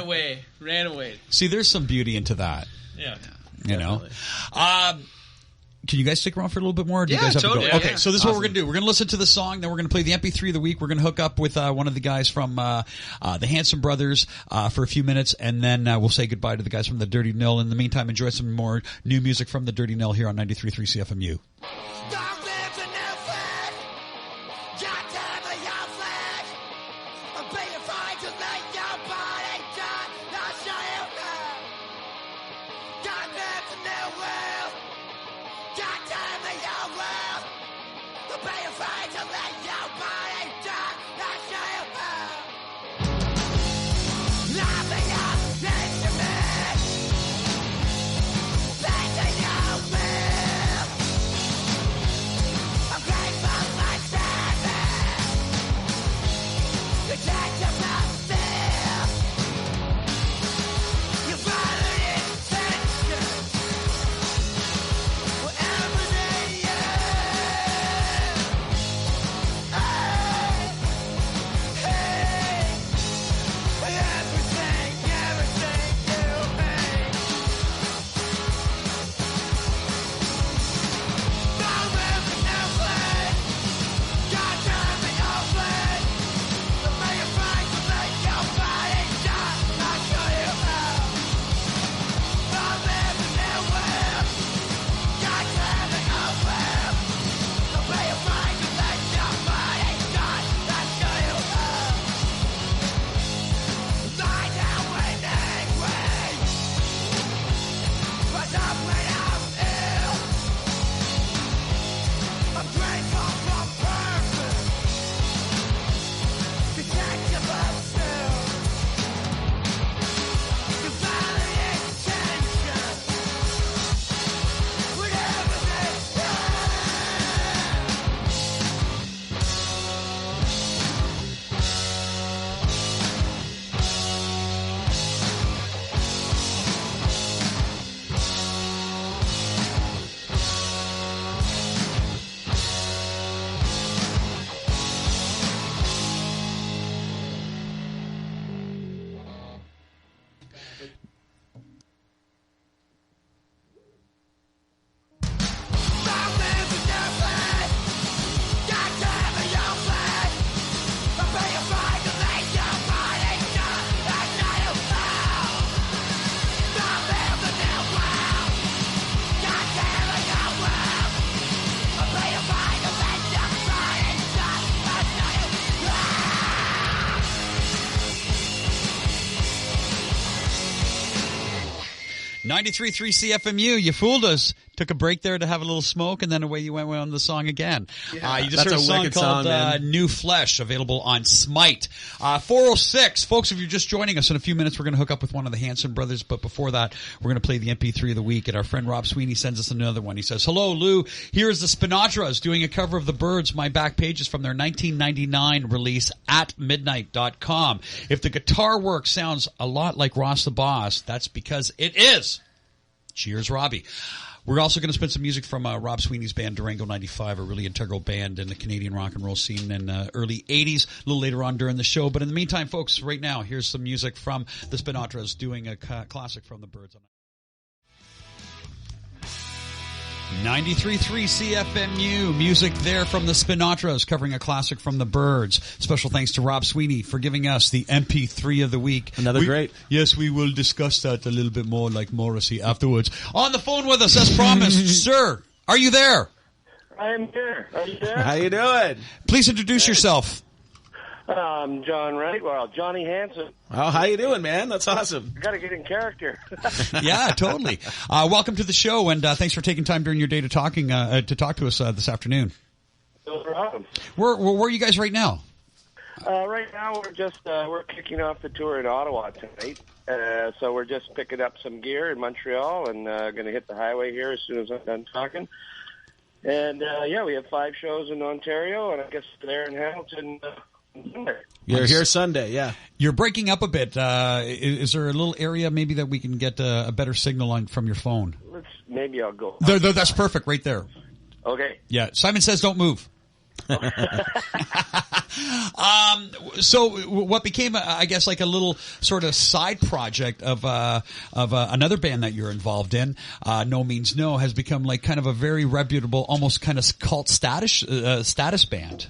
away. See, there's some beauty into that. Yeah. You know, Can you guys stick around for a little bit more? Or do you Yeah, guys have totally. to go? Yeah, Okay, yeah. so this is what we're going to do. We're going to listen to the song, then we're going to play the MP3 of the week. We're going to hook up with one of the guys from the Hanson Brothers for a few minutes, and then we'll say goodbye to the guys from the Dirty Nil. In the meantime, enjoy some more new music from the Dirty Nil here on 93.3 CFMU. .93.3 CFMU. You fooled us. Took a break there to have a little smoke, and then away you went on the song again. Yeah, you just heard a song wicked called song, New Flesh, available on Smite. 406. Folks, if you're just joining us, in a few minutes we're going to hook up with one of the Hanson brothers, but before that, we're going to play the MP3 of the week, and our friend Rob Sweeney sends us another one. He says, "Hello, Lou. Here's the Spinatras doing a cover of The Byrds. My back page is from their 1999 release at midnight.com. If the guitar work sounds a lot like Ross the Boss, that's because it is. Cheers, Robbie." We're also going to spin some music from Rob Sweeney's band Durango 95, a really integral band in the Canadian rock and roll scene in the early 80s, a little later on during the show. But in the meantime, folks, right now, here's some music from the Spinatras doing a classic from the Byrds. 93.3 CFMU, music there from the Spinatras, covering a classic from the Byrds. Special thanks to Rob Sweeney for giving us the MP3 of the week. Another great. Yes, we will discuss that a little bit more like Morrissey afterwards. On the phone with us, as promised, sir, are you there? I am here. Are you there? How you doing? Please introduce yourself. John Wright. Well, Johnny Hanson. Oh, how you doing, man? That's awesome. Got to get in character. Yeah, totally. Welcome to the show, and thanks for taking time during your day to talk to us this afternoon. No problem. Where are you guys right now? Right now, we're kicking off the tour in Ottawa tonight. So we're just picking up some gear in Montreal and going to hit the highway here as soon as I'm done talking. And we have 5 shows in Ontario, and I guess there in Hamilton. You're here Sunday, yeah. You're breaking up a bit. Is there a little area maybe that we can get a better signal on from your phone? Maybe I'll go. That's perfect right there. Okay. Yeah. Simon says don't move. So what became, I guess, like a little sort of side project of another band that you're involved in, No Means No, has become like kind of a very reputable, almost kind of cult status band.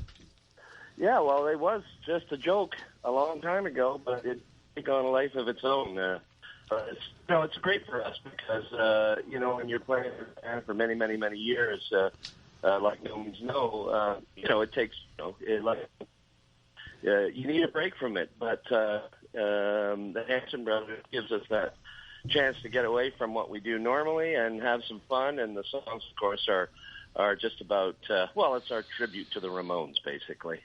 Yeah, well, it was just a joke a long time ago, but it took on a life of its own. It's great for us because when you're playing in a band for many, many, many years, like No Means No, it takes you need a break from it. But the Hanson Brothers gives us that chance to get away from what we do normally and have some fun. And the songs, of course, are just about it's our tribute to the Ramones, basically.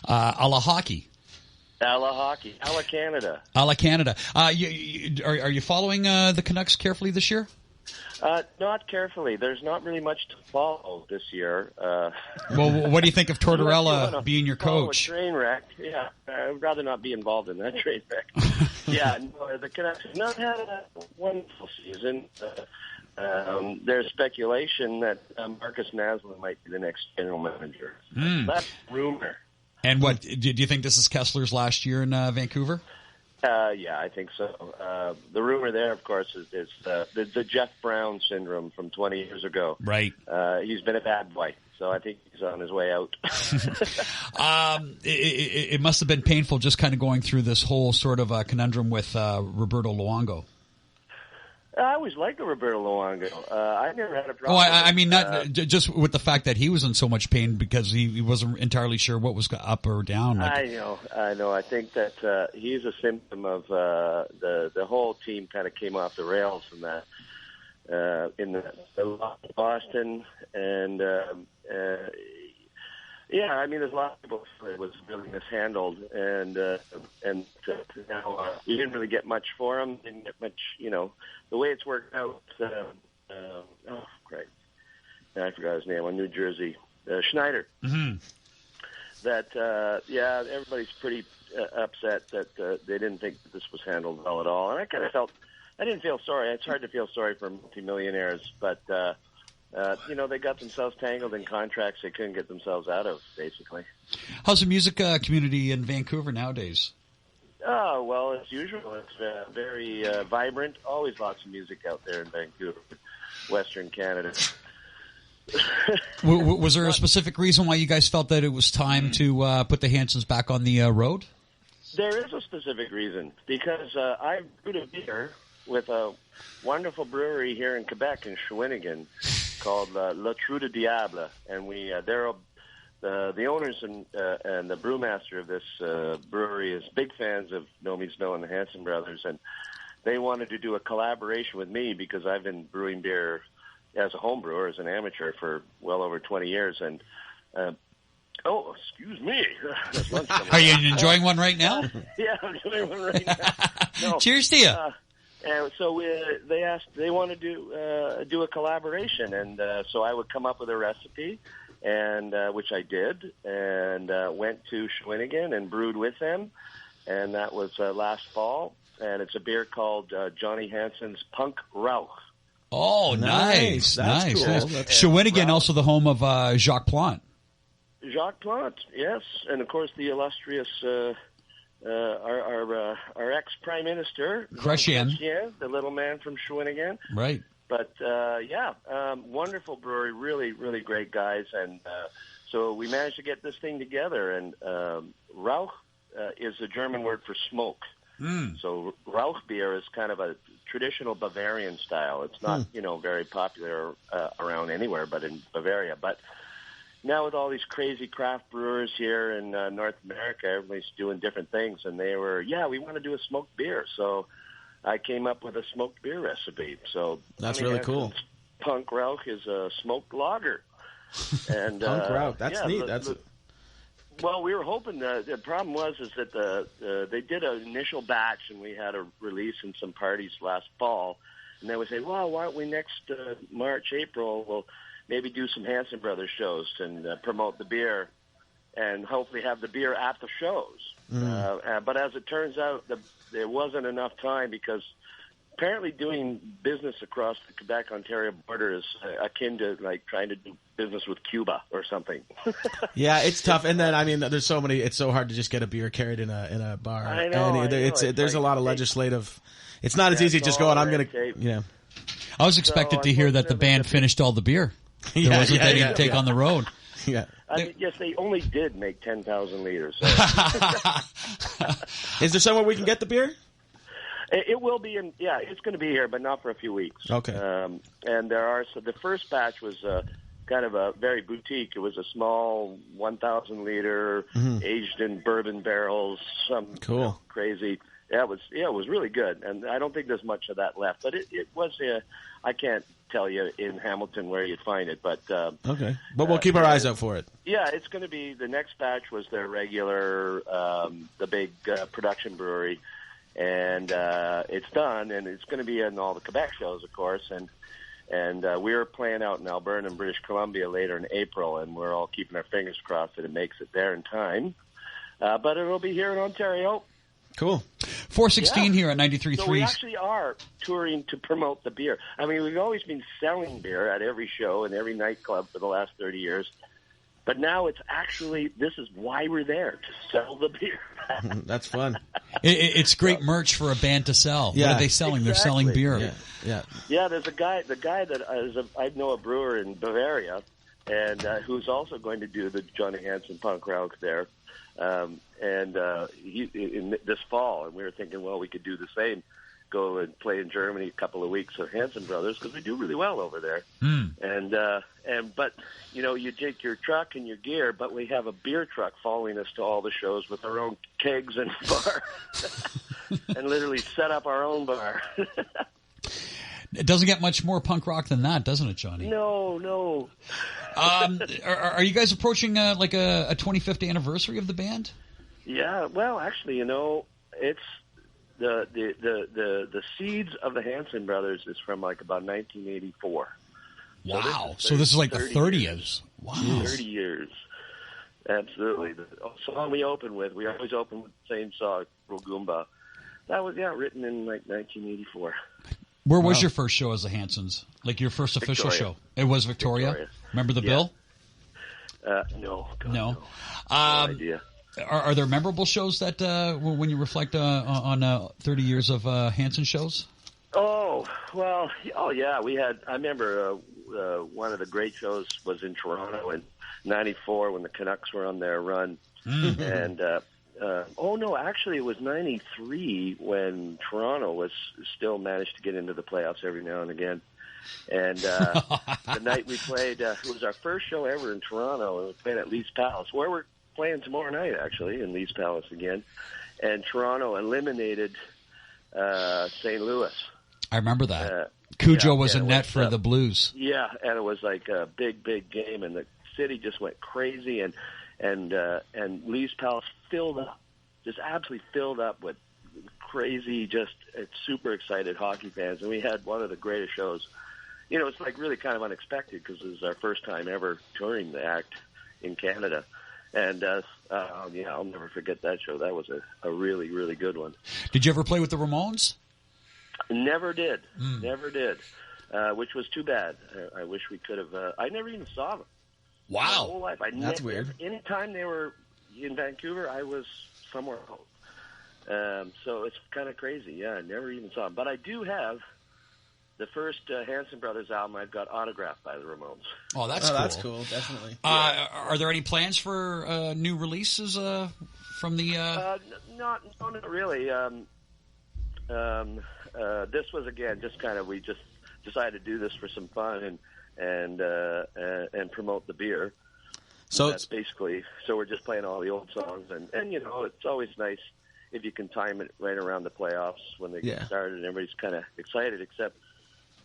A la hockey. A la hockey. A la Canada. A la Canada. Are you following the Canucks carefully this year? Not carefully. There's not really much to follow this year. Well, what do you think of Tortorella being your coach? A train wreck. Yeah, I'd rather not be involved in that train wreck. Yeah, no, the Canucks have not had a wonderful season. There's speculation that Marcus Naslund might be the next general manager. That's rumor. And what do you think this is Kessler's last year in Vancouver? Yeah, I think so. The rumor there, of course, is the Jeff Brown syndrome from 20 years ago. Right. He's been a bad boy, so I think he's on his way out. It must have been painful just kind of going through this whole sort of conundrum with Roberto Luongo. I always liked Roberto Luongo. I never had a problem. Oh, I mean, not just with the fact that he was in so much pain because he wasn't entirely sure what was up or down. I know. I think that he's a symptom of the whole team kind of came off the rails in that in the loss of Boston and I mean, there's a lot of people who it was really mishandled, and now we didn't really get much for him. Didn't get much, the way it's worked out. Great, I forgot his name on New Jersey, Schneider. Mm-hmm. That everybody's pretty upset that they didn't think that this was handled well at all, and I didn't feel sorry. It's hard to feel sorry for multimillionaires, but. They got themselves tangled in contracts they couldn't get themselves out of, basically. How's the music community in Vancouver nowadays? Oh, well, as usual. It's very vibrant. Always lots of music out there in Vancouver, Western Canada. Was there a specific reason why you guys felt that it was time to put the Hansons back on the road? There is a specific reason, because I brewed a beer with a wonderful brewery here in Quebec, in Shawinigan, called Le Trou de Diable, and they're the owners and the brewmaster of this brewery is big fans of No Means No and the Hanson Brothers, and they wanted to do a collaboration with me because I've been brewing beer as a home brewer, as an amateur, for well over 20 years, and excuse me. Are you enjoying one right now? Yeah, I'm enjoying one right now. No. Cheers to you. And so they wanted to do a collaboration, and so I would come up with a recipe, and which I did, and went to Shawinigan and brewed with them, and that was last fall, and it's a beer called Johnny Hanson's Punk Rauch. Oh, nice. That's cool. Nice. That's Shawinigan, also the home of Jacques Plante. Jacques Plante, yes, and of course the illustrious our ex-prime minister, Chrétien, the little man from Shawinigan. Right. But, wonderful brewery, really, really great guys. And so we managed to get this thing together. And Rauch is the German word for smoke. So Rauch beer is kind of a traditional Bavarian style. It's not, very popular around anywhere but in Bavaria. But now with all these crazy craft brewers here in North America, everybody's doing different things, and they were, we want to do a smoked beer. So I came up with a smoked beer recipe. So that's really cool. Punk Rauch is a smoked lager. And Punk Rauch, that's neat. Well, we were hoping the problem was that they did an initial batch, and we had a release in some parties last fall, and they would say, well, why don't we next March, April, we'll maybe do some Hanson Brothers shows and promote the beer and hopefully have the beer at the shows. But as it turns out, there wasn't enough time because apparently doing business across the Quebec-Ontario border is akin to like trying to do business with Cuba or something. Yeah, it's tough. And then, I mean, there's so many. It's so hard to just get a beer carried in a bar. I know. There's a lot of legislative. It's not as easy as just going. I'm gonna. Yeah. I was expected to hear that the band finished all the beer. There wasn't any to take on the road. Yeah. I mean, yes, they only did make 10,000 liters. So. Is there somewhere we can get the beer? It will be it's going to be here, but not for a few weeks. Okay. And the first batch was kind of a very boutique. It was a small 1,000 liter, aged in bourbon barrels, some cool, crazy. Yeah, it was really good. And I don't think there's much of that left, but it was, I can't tell you in Hamilton where you'd find it, but okay. But we'll keep our eyes out for it. Yeah, it's going to be, the next batch was their regular, the big production brewery. And it's done, and it's going to be in all the Quebec shows, of course. And we're playing out in Alberta and British Columbia later in April, and we're all keeping our fingers crossed that it makes it there in time. But it'll be here in Ontario. Cool. 416 here at 93.3. So we actually are touring to promote the beer. I mean, we've always been selling beer at every show and every nightclub for the last 30 years. But now it's actually, this is why we're there, to sell the beer. That's fun. It's great merch for a band to sell. Yeah. What are they selling? Exactly. They're selling beer. Yeah, there's the guy that I know a brewer in Bavaria, and who's also going to do the Johnny Hansen punk rock there. He in this fall, and we were thinking, well, we could do the same. Go and play in Germany a couple of weeks of Hansen Brothers, because we do really well over there. But you take your truck and your gear, but we have a beer truck following us to all the shows with our own kegs and bar, and literally set up our own bar. It doesn't get much more punk rock than that, doesn't it, Johnny? No. Are you guys approaching like a 25th anniversary of the band? Yeah. Well, actually, it's. The seeds of the Hansen Brothers is from like about 1984. Wow! So this is like the 30s. Wow, 30 years. Absolutely. The song we open with, we always open with the same song, Rogumba. That was written in like 1984. Where was your first show as the Hansons? Like your first official show? It was Victoria. Remember the bill? No. God, no. No idea. Are there memorable shows that when you reflect on 30 years of Hanson shows? Oh, well, yeah. We had. I remember one of the great shows was in Toronto in '94 when the Canucks were on their run, and actually it was '93 when Toronto was still managed to get into the playoffs every now and again. And the night we played, it was our first show ever in Toronto, and we played at Leafs Palace, where we're playing tomorrow night, actually, in Leafs Palace again. And Toronto eliminated St. Louis. I remember that. Cujo was a net for the Blues. Yeah, and it was like a big, big game, and the city just went crazy, and Leafs Palace filled up, just absolutely filled up with crazy, just super excited hockey fans. And we had one of the greatest shows. You know, it's like really kind of unexpected because it was our first time ever touring the act in Canada. And, I'll never forget that show. That was a really, really good one. Did you ever play with the Ramones? Never did. Never did, which was too bad. I wish we could have. I never even saw them. Wow. My whole life. That's weird. Anytime they were in Vancouver, I was somewhere else. So it's kind of crazy. Yeah, I never even saw them. But I do have the first Hanson Brothers album I've got autographed by the Ramones. Oh, that's cool. That's cool, definitely. Are there any plans for new releases from the... Not really. This was, again, just kind of, we just decided to do this for some fun and promote the beer. So that's basically, so we're just playing all the old songs. And it's always nice if you can time it right around the playoffs when they get started and everybody's kind of excited, except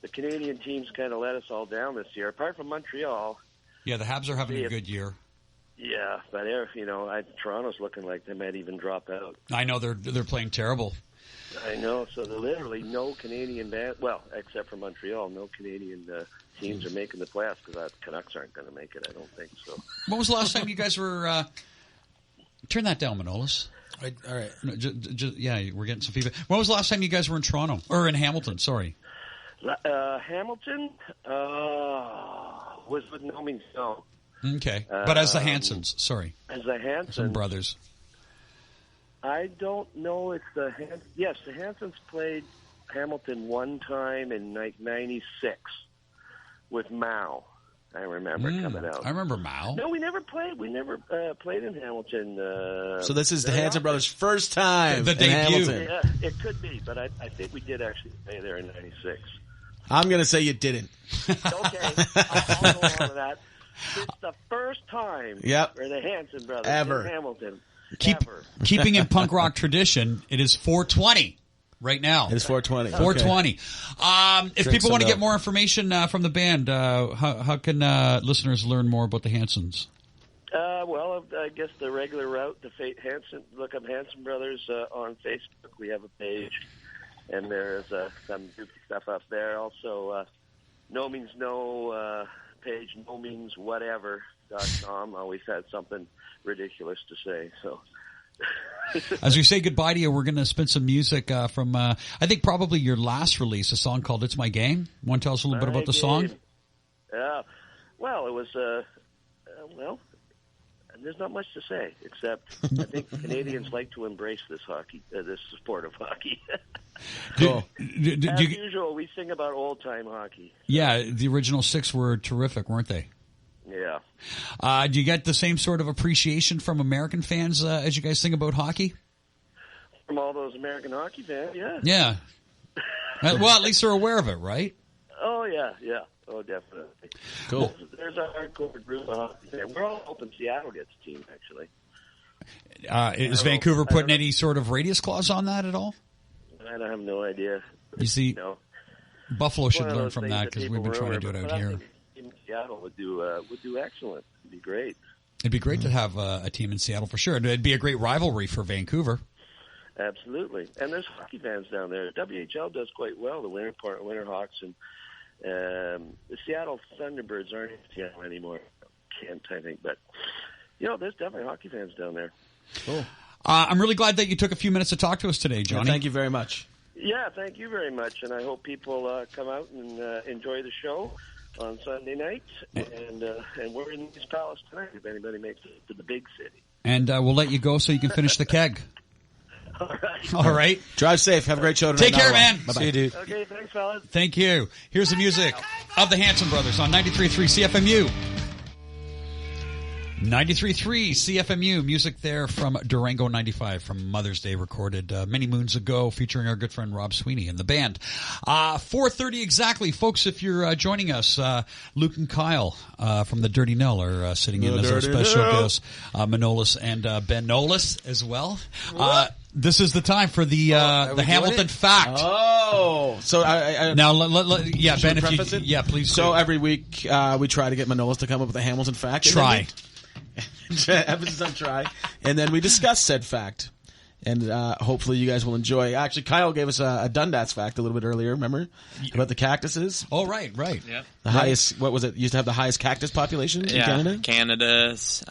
the Canadian teams kind of let us all down this year, apart from Montreal. Yeah, the Habs are having a good year. Yeah, but Toronto's looking like they might even drop out. I know they're playing terrible. I know. So literally no Canadian except for Montreal, no Canadian teams are making the playoffs because the Canucks aren't going to make it. I don't think so. When was the last time you guys were Turn that down, Manolis. All right. No, yeah, we're getting some feedback. When was the last time you guys were in Toronto? Or in Hamilton, sorry. Hamilton was with No Means No. Okay. But as the Hansons, sorry. As the Hansons. Some brothers. I don't know if the Hansons... Yes, the Hansons played Hamilton one time in 96 with Mao. I remember coming out. I remember Mao. No, we never played. We never played in Hamilton. So this is the Hanson brothers' first time The in debut. Hamilton. Yeah, it could be, but I think we did actually play there in 96. I'm going to say you didn't. Okay, I'll go on with that. It's the first time for the Hanson brothers Ever. in Hamilton. Keeping in punk rock tradition, it is 420 right now. It's 420. 420. If Drink people some want to get milk. more information from the band, how can listeners learn more about the Hansons? Well, I guess the regular route, Hanson. Look up Hanson Brothers on Facebook. We have a page, and there's some goofy stuff up there. Also, No Means No page, nomeanswhatever.com. Always had something ridiculous to say. So, As we say goodbye to you, we're going to spin some music from, I think, probably your last release, a song called It's My Game. Want to tell us a little bit about the song? Yeah. Well, it was, well, there's not much to say, except I think Canadians like to embrace this this sport of hockey. Cool. As usual, we sing about old-time hockey. Yeah, the original 6 were terrific, weren't they? Yeah. Do you get the same sort of appreciation from American fans as you guys sing about hockey? From all those American hockey fans, yeah. Yeah. Well, at least they're aware of it, right? Oh, yeah. Oh, definitely. Cool. There's a hardcore group of hockey fans. We're all hoping Seattle gets a team, actually. Is Vancouver putting any sort of radius clause on that at all? I have no idea. You see, No. Buffalo should One of learn those from things that because we've been people trying to do rumor, it but out I here. think a team in Seattle would do excellent. It'd be great. It'd be great to have a team in Seattle for sure. It'd be a great rivalry for Vancouver. Absolutely. And there's hockey fans down there. WHL does quite well, the Winter Hawks, and the Seattle Thunderbirds aren't in Seattle anymore. Kent, I think. But, there's definitely hockey fans down there. Cool. I'm really glad that you took a few minutes to talk to us today, Johnny. Thank you very much. Yeah, thank you very much. And I hope people come out and enjoy the show on Sunday night. And we're in East Palace tonight if anybody makes it to the big city. And we'll let you go so you can finish the keg. All right. Drive safe. Have a great show tonight. Take care, man. Bye-bye. See you, dude. Okay, thanks, fellas. Thank you. Here's the music of the Hanson Brothers on 93.3 CFMU. 93.3 CFMU, music there from Durango 95 from Mother's Day, recorded many moons ago, featuring our good friend Rob Sweeney and the band. 4:30 exactly, folks. If you're joining us, Luke and Kyle from the Dirty Nell are sitting in as our special guests, Manolis and Ben Nolis as well. This is the time for the Hamilton Fact. Oh, so Now, yeah, should Ben, we if preface you, it? yeah, please. So do. every week we try to get Manolis to come up with a Hamilton fact. Try. Emphasis on try. And then we discuss said fact. And hopefully you guys will enjoy. Actually, Kyle gave us a Dundas fact a little bit earlier, remember? About the cactuses. Oh, right. Yeah. The highest, what was it? Used to have the highest cactus population in Canada? Canada's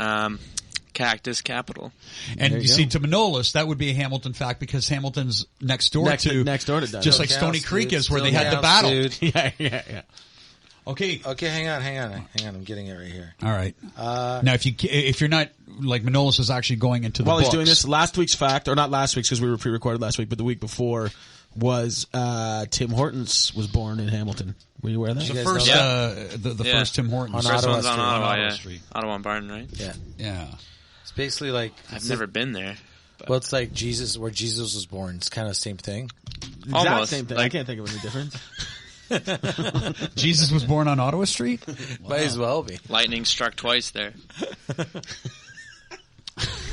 cactus capital. And There you you see, go. to Manolis, that would be a Hamilton fact because Hamilton's next door Next to door to Dundas. just like Still Stony counts, Creek dude. is where Still they had the counts, battle. dude. Yeah. Okay. Okay, hang on. I'm getting it right here. All right. Now, if you're not like Manolis is actually going into the While books. he's doing this, last week's fact, or not last week's because we were pre-recorded last week, but the week before was Tim Hortons was born in Hamilton. Were you aware of that? the guys first, know the Yeah. first Tim Hortons. On First Ottawa one's on Street. Ottawa, Ottawa yeah. Street. Ottawa and Barton, right? Yeah. Yeah. It's basically like I've never been there. Well, it's like Jesus, where Jesus was born. It's kind of the same thing. Exact Almost. same thing. I Like- can't think of any difference. Jesus was born on Ottawa Street? Might as well be. Lightning struck twice there.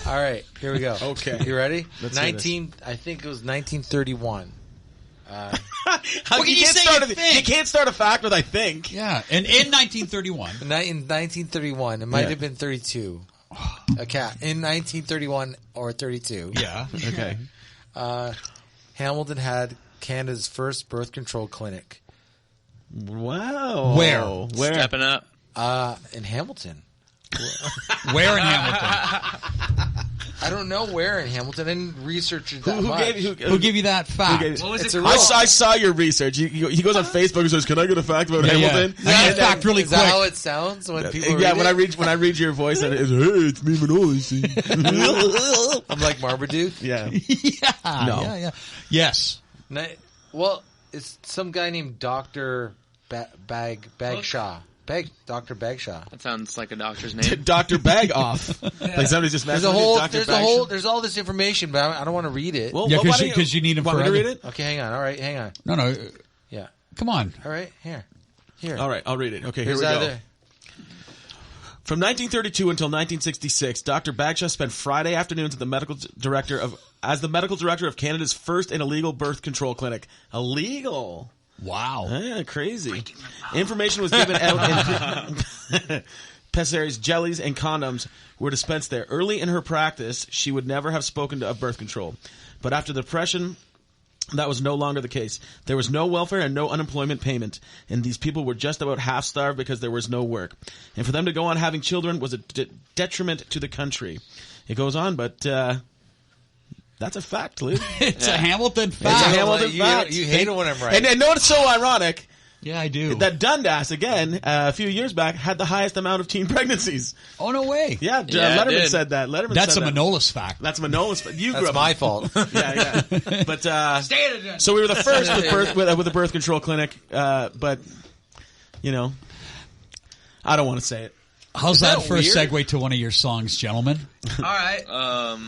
All right, here we go. Okay. You ready? Let's hear this. I think it was 1931. you say you think? You can't start a fact with I think. Yeah. And in 1931. In 1931, it might Yeah. have been 32. A cat in 1931 or 32. Yeah. Okay. Hamilton had Canada's first birth control clinic. Wow. Where? Stepping up. In Hamilton. Where in Hamilton? I don't know where in Hamilton. I didn't research it that much. Who gave you that fact? What was it I saw your research. He goes on Facebook and says, "Can I get a fact about Hamilton?" Yeah. I need a fact really Is quick. that how it sounds when people Yeah, read it? when I read your voice, and it's, "Hey, it's me, Manolis." I'm like Marmaduke. Yeah. Yeah. No. Yeah. Yes. Well, it's some guy named Dr. Bagshaw. Dr. Bagshaw. That sounds like a doctor's name. Dr. Bag off. Like somebody just There's messaged me, there's all this information, but I don't want to read it. Well, Yeah, why don't because you need him want for me to other- read it? Okay, hang on. All right, hang on. No. Yeah. Come on. All right, here. All right, I'll read it. Okay, here There's we go. either- From 1932 until 1966, Dr. Bagshaw spent Friday afternoons as the medical director of Canada's first and illegal birth control clinic. Illegal. Wow. Yeah, crazy. Information was given out in pessaries, jellies, and condoms were dispensed there. Early in her practice, she would never have spoken of birth control. But after the Depression, that was no longer the case. There was no welfare and no unemployment payment, and these people were just about half starved because there was no work. And for them to go on having children was a detriment to the country. It goes on, but that's a fact, Luke. It's a Hamilton It's a fact. Hamilton you, fact. you hate it when I'm right. And know what's so ironic? Yeah, I do. That Dundas, again, a few years back, had the highest amount of teen pregnancies. Oh, no way. Yeah, it Letterman did. said that. That's a Manolis fact. That's Manolis. You grew That's up. my fault. Yeah. But Stay at it. so we were the first with a birth control clinic. But I don't want to say it. How's that that for a weird? segue to one of your songs, gentlemen? All right.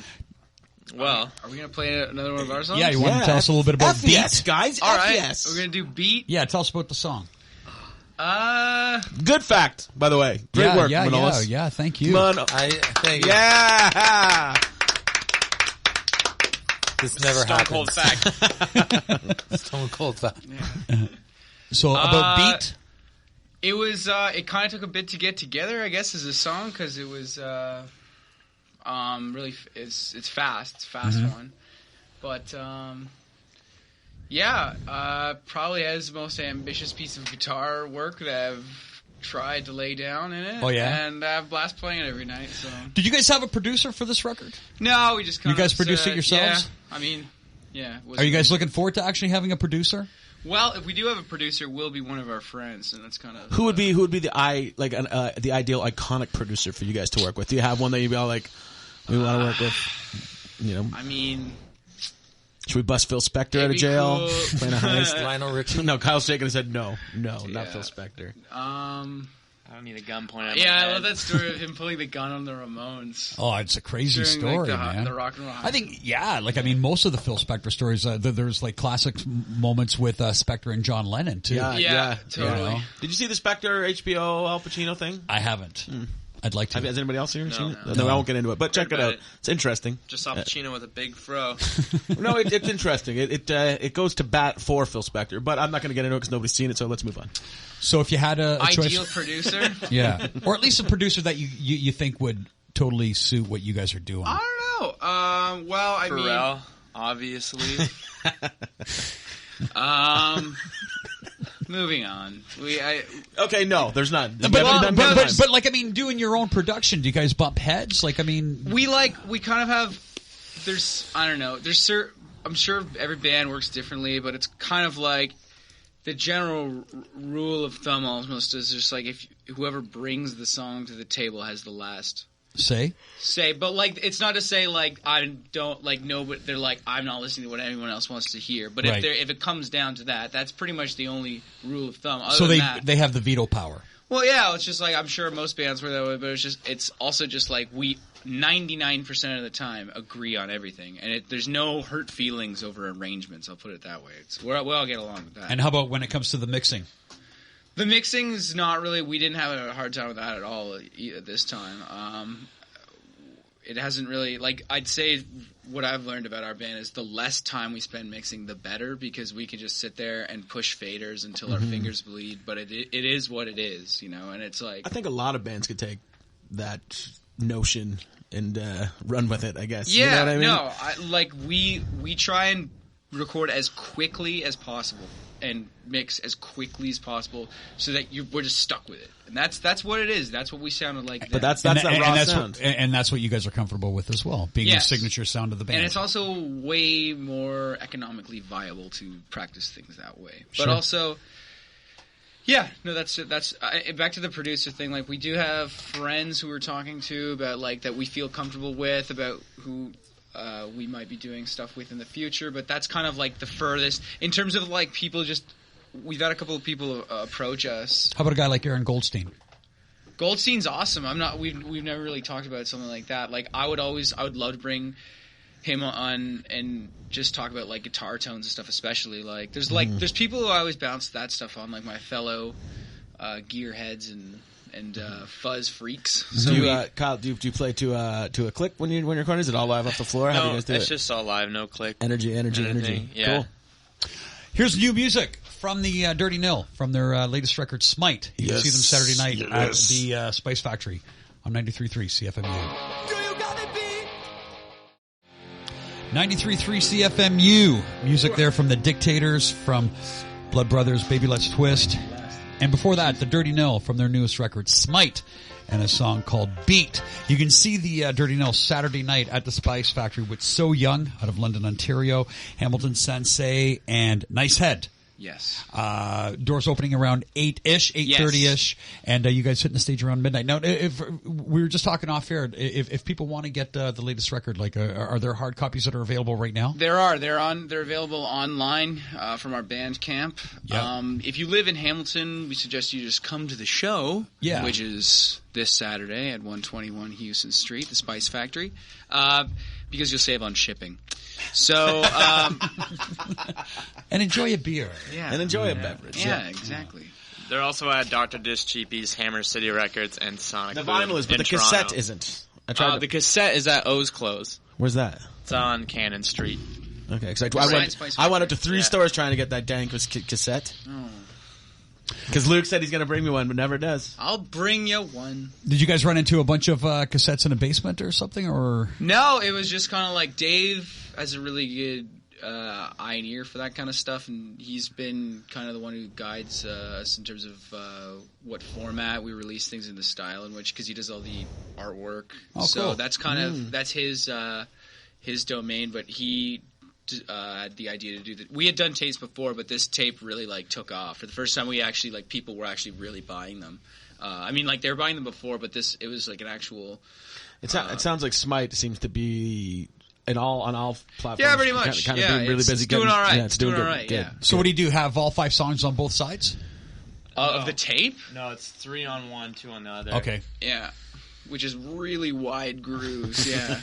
Well, Are we going to play another one of our songs? Yeah, you want to tell us a little bit about FES, Beat? guys. All right. FES. We're going to do Beat. Yeah, tell us about the song. Good fact, by the way. Great work, Manolis. Yeah, thank you. Thank you. Yeah. This never Stone happens. Cold fact. Stone cold fact. So, about Beat? It was, it kind of took a bit to get together, I guess, as a song, because it was, really, it's fast. It's a fast one. But, probably has the most ambitious piece of guitar work that I've tried to lay down in it. Oh, yeah? And I have a blast playing it every night, so. Did you guys have a producer for this record? No, we just kind of. You guys produce it yourselves? Yeah, I mean, yeah. Are you guys looking forward to actually having a producer? Well, if we do have a producer, we'll be one of our friends, and that's kind of. Who would be the ideal iconic producer for you guys to work with? Do you have one that you'd be all like, we want to work with? I mean. Should we bust Phil Spector out It'd of be jail? cool. Playing a heist? Lionel Richie. No, Kyle's shaking his head. No, not Yeah. Phil Spector. I don't need a gun pointed at my Yeah, I head. love that story of him pulling the gun on the Ramones. Oh, it's a crazy During, story, like, man. the rock and roll. I think, most of the Phil Spector stories, there's like classic moments with Spector and John Lennon, too. Yeah, totally. You know? Did you see the Spector HBO Al Pacino thing? I haven't. I'd like to. Has anybody else here seen it? No. No, I won't get into it, but check it about out. it. It's interesting. Just Al Pacino with a big fro. No, it's interesting. It goes to bat for Phil Spector, but I'm not going to get into it because nobody's seen it, so let's move on. So if you had a Ideal choice, producer. yeah, or at least a producer that you think would totally suit what you guys are doing. I don't know. Well, I mean. Pharrell, obviously. Moving on. Okay, no, there's none. But like, I mean, doing your own production, do you guys bump heads? Like, I mean, we kind of have. I don't know. I'm sure every band works differently, but it's kind of like the general rule of thumb almost is just like if whoever brings the song to the table has the last say. But like it's not to say like I don't like no, but they're like I'm not listening to what anyone else wants to hear. But Right. if it comes down to that, that's pretty much the only rule of thumb. Other So than they that, they have the veto power. well, yeah, it's just like I'm sure most bands were that way, but it's also just like we 99% of the time agree on everything, and there's no hurt feelings over arrangements. I'll put it that way. We all get along with that. And how about when it comes to the mixing? The mixing is not really. We didn't have a hard time with that at all at this time. It hasn't really like I'd say what I've learned about our band is the less time we spend mixing, the better, because we can just sit there and push faders until our fingers bleed. But it is what it is, you know. And it's like I think a lot of bands could take that notion and run with it. I guess. yeah, You know what I mean? no, we try and record as quickly as possible and mix as quickly as possible, so that we're just stuck with it. And that's what it is. That's what we sounded like. But then. that's that raw sound. And that's what you guys are comfortable with as well, being the signature sound of the band. And it's also way more economically viable to practice things that way. Sure. But also, yeah, no, that's back to the producer thing. Like, we do have friends who we're talking to about, like, that we feel comfortable with, about who we might be doing stuff with in the future. But that's kind of like the furthest in terms of like people. Just we've had a couple of people approach us. How about a guy like Aaron Goldstein? Goldstein's awesome. We've never really talked about something like that. Like, I would love to bring him on and just talk about like guitar tones and stuff, especially like there's people who I always bounce that stuff on, like my fellow gearheads and fuzz freaks. So Kyle, do you play to a click when you're recording? Is it all live off the floor? How do you guys do it's it? just all live, no click. Energy. Yeah. Cool. Here's new music from the Dirty Nil, from their latest record, Smite. You can see them Saturday night at the Spice Factory on 93.3 CFMU. 93.3 CFMU. Music there from the Dictators, from Blood Brothers, Baby Let's Twist. And before that, the Dirty Nil from their newest record, Smite, and a song called Beat. You can see the Dirty Nil Saturday night at the Spice Factory with So Young out of London, Ontario, Hamilton Sensei, and Nice Head. Yes. Doors opening around 8-ish, 8:30-ish, and you guys hitting the stage around midnight. Now, if we were just talking off air, if people want to get the latest record, like, are there hard copies that are available right now? There are. They're available online from our Bandcamp. Yeah. If you live in Hamilton, we suggest you just come to the show, which is this Saturday at 121 Houston Street, the Spice Factory, because you'll save on shipping. So, and enjoy a beer. Yeah. And enjoy a beverage. Yeah, exactly. They're also at Dr. Disc, Cheapies, Hammer City Records, and Sonic. The Boom vinyl is, but in the cassette Toronto. isn't. I tried The cassette is at O's Close. Where's that? It's on Cannon Street. Okay, because I went up to 3 stores trying to get that dang cassette. Because Luke said he's going to bring me one, but never does. I'll bring you one. Did you guys run into a bunch of cassettes in a basement or something, or? No, it was just kind of like Dave has a really good eye and ear for that kind of stuff, and he's been kind of the one who guides us in terms of what format we release things in, the style in which, because he does all the artwork. So cool. that's kind of that's his domain, but he had the idea to do that. We had done tapes before, but this tape really like took off. For the first time, we actually like people were actually really buying them. I mean, like they were buying them before, but it was like an actual. It sounds like Smite seems to be on all platforms. Yeah, pretty much. Kind of being really busy. It's doing all right. Yeah, it's doing all good. right. Yeah. So what do you do? Have all 5 songs on both sides? Of the tape? No, it's 3 on one, 2 on the other. Okay. Yeah. Which is really wide grooves, yeah.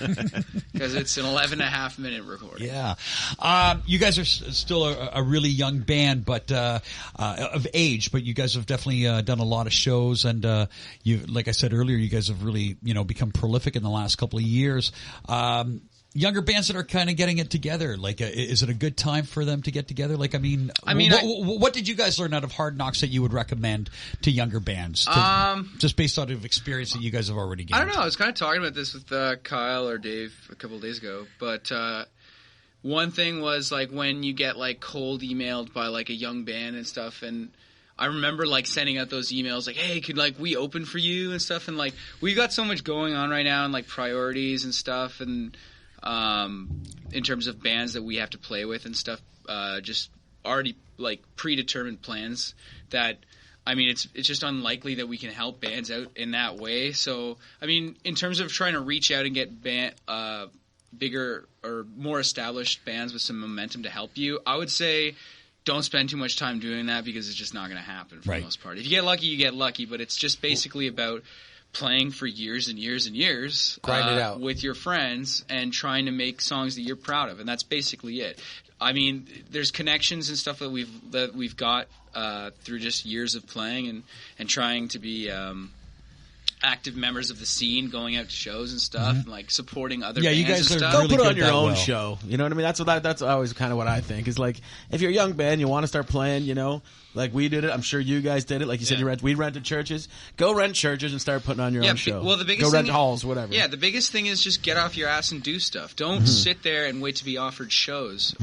Because it's an 11.5-minute recording. Yeah. You guys are still a really young band, but of age, but you guys have definitely done a lot of shows, and you, like I said earlier, you guys have really, become prolific in the last couple of years. Younger bands that are kind of getting it together, like, is it a good time for them to get together? Like, what did you guys learn out of Hard Knocks that you would recommend to younger bands? Just based out of experience that you guys have already gained. I don't know. I was kind of talking about this with Kyle or Dave a couple of days ago, but one thing was like when you get like cold emailed by like a young band and stuff, and I remember like sending out those emails like, hey, could like we open for you and stuff, and like we got so much going on right now and like priorities and stuff, and in terms of bands that we have to play with and stuff, just already like predetermined plans that, I mean, it's just unlikely that we can help bands out in that way. So, I mean, in terms of trying to reach out and get bigger or more established bands with some momentum to help you, I would say don't spend too much time doing that, because it's just not going to happen for the most part. If you get lucky, you get lucky, but it's just basically about playing for years and years and years, grind it out with your friends and trying to make songs that you're proud of, and that's basically it. I mean, there's connections and stuff that we've got through just years of playing and trying to be active members of the scene, going out to shows and stuff, and like supporting other Yeah, bands you guys and are stuff. Go really put good on your that own well. show. You know what I mean? That's always kind of what I think is like if you're a young band, you want to start playing. You know, like we did it. I'm sure you guys did it. Like you said, Yeah. we rented churches. Go rent churches and start putting on your own show. Well, the biggest go rent thing, halls, whatever. Yeah, the biggest thing is just get off your ass and do stuff. Don't sit there and wait to be offered shows.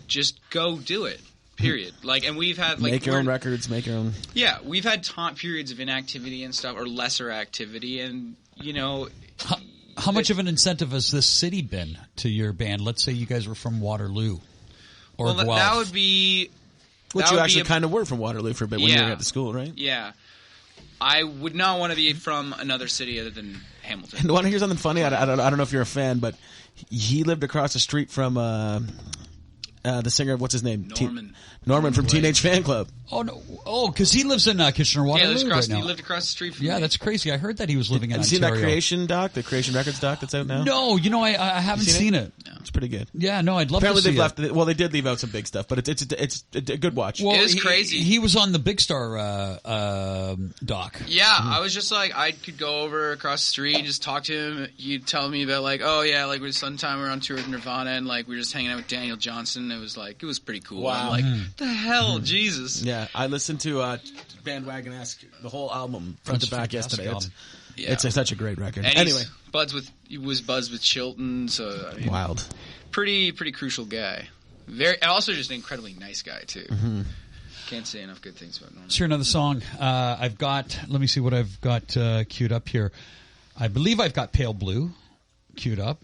Just go do it. Period. Like, and we've had like make your own records, make your own. Yeah, we've had periods of inactivity and stuff, or lesser activity, and you know. How much of an incentive has this city been to your band? Let's say you guys were from Waterloo or Well, Guelph. that would be. Which that you would actually be kind of were from Waterloo for a bit when you were at the school, right? Yeah. I would not want to be from another city other than Hamilton. And want to hear something funny? I don't know if you're a fan, but he lived across the street from the singer. What's his name? Norman from Teenage Fan Club. Oh no! Oh, because he lives in Kitchener Waterloo right now. He lived across the street from Yeah, me. that's crazy. I heard that he was living in Have you Ontario. seen that Creation doc, the Creation Records doc that's out now? No, I haven't seen seen it. It's pretty good. Yeah, no, I'd love Apparently to see they've left. it. Well, they did leave out some big stuff, but it's a good watch. Well, It is crazy. He was on the Big Star doc. Yeah, I was just like, I could go over across the street and just talk to him. He'd tell me about like, oh yeah, like sometime we were on tour with Nirvana and like we were just hanging out with Daniel Johnson. It was pretty cool. Wow. I'm like, the hell, Jesus. Yeah, I listened to Bandwagon-esque the whole album front That's to back a fantastic yesterday. Yeah. It's such a great record. And Anyway, he was buds with Chilton, so I mean, wild. pretty crucial guy. And also just an incredibly nice guy too. Can't say enough good things about Norman. Let's hear another song. I've got. Let me see what I've got queued up here. I believe I've got Pale Blue queued up.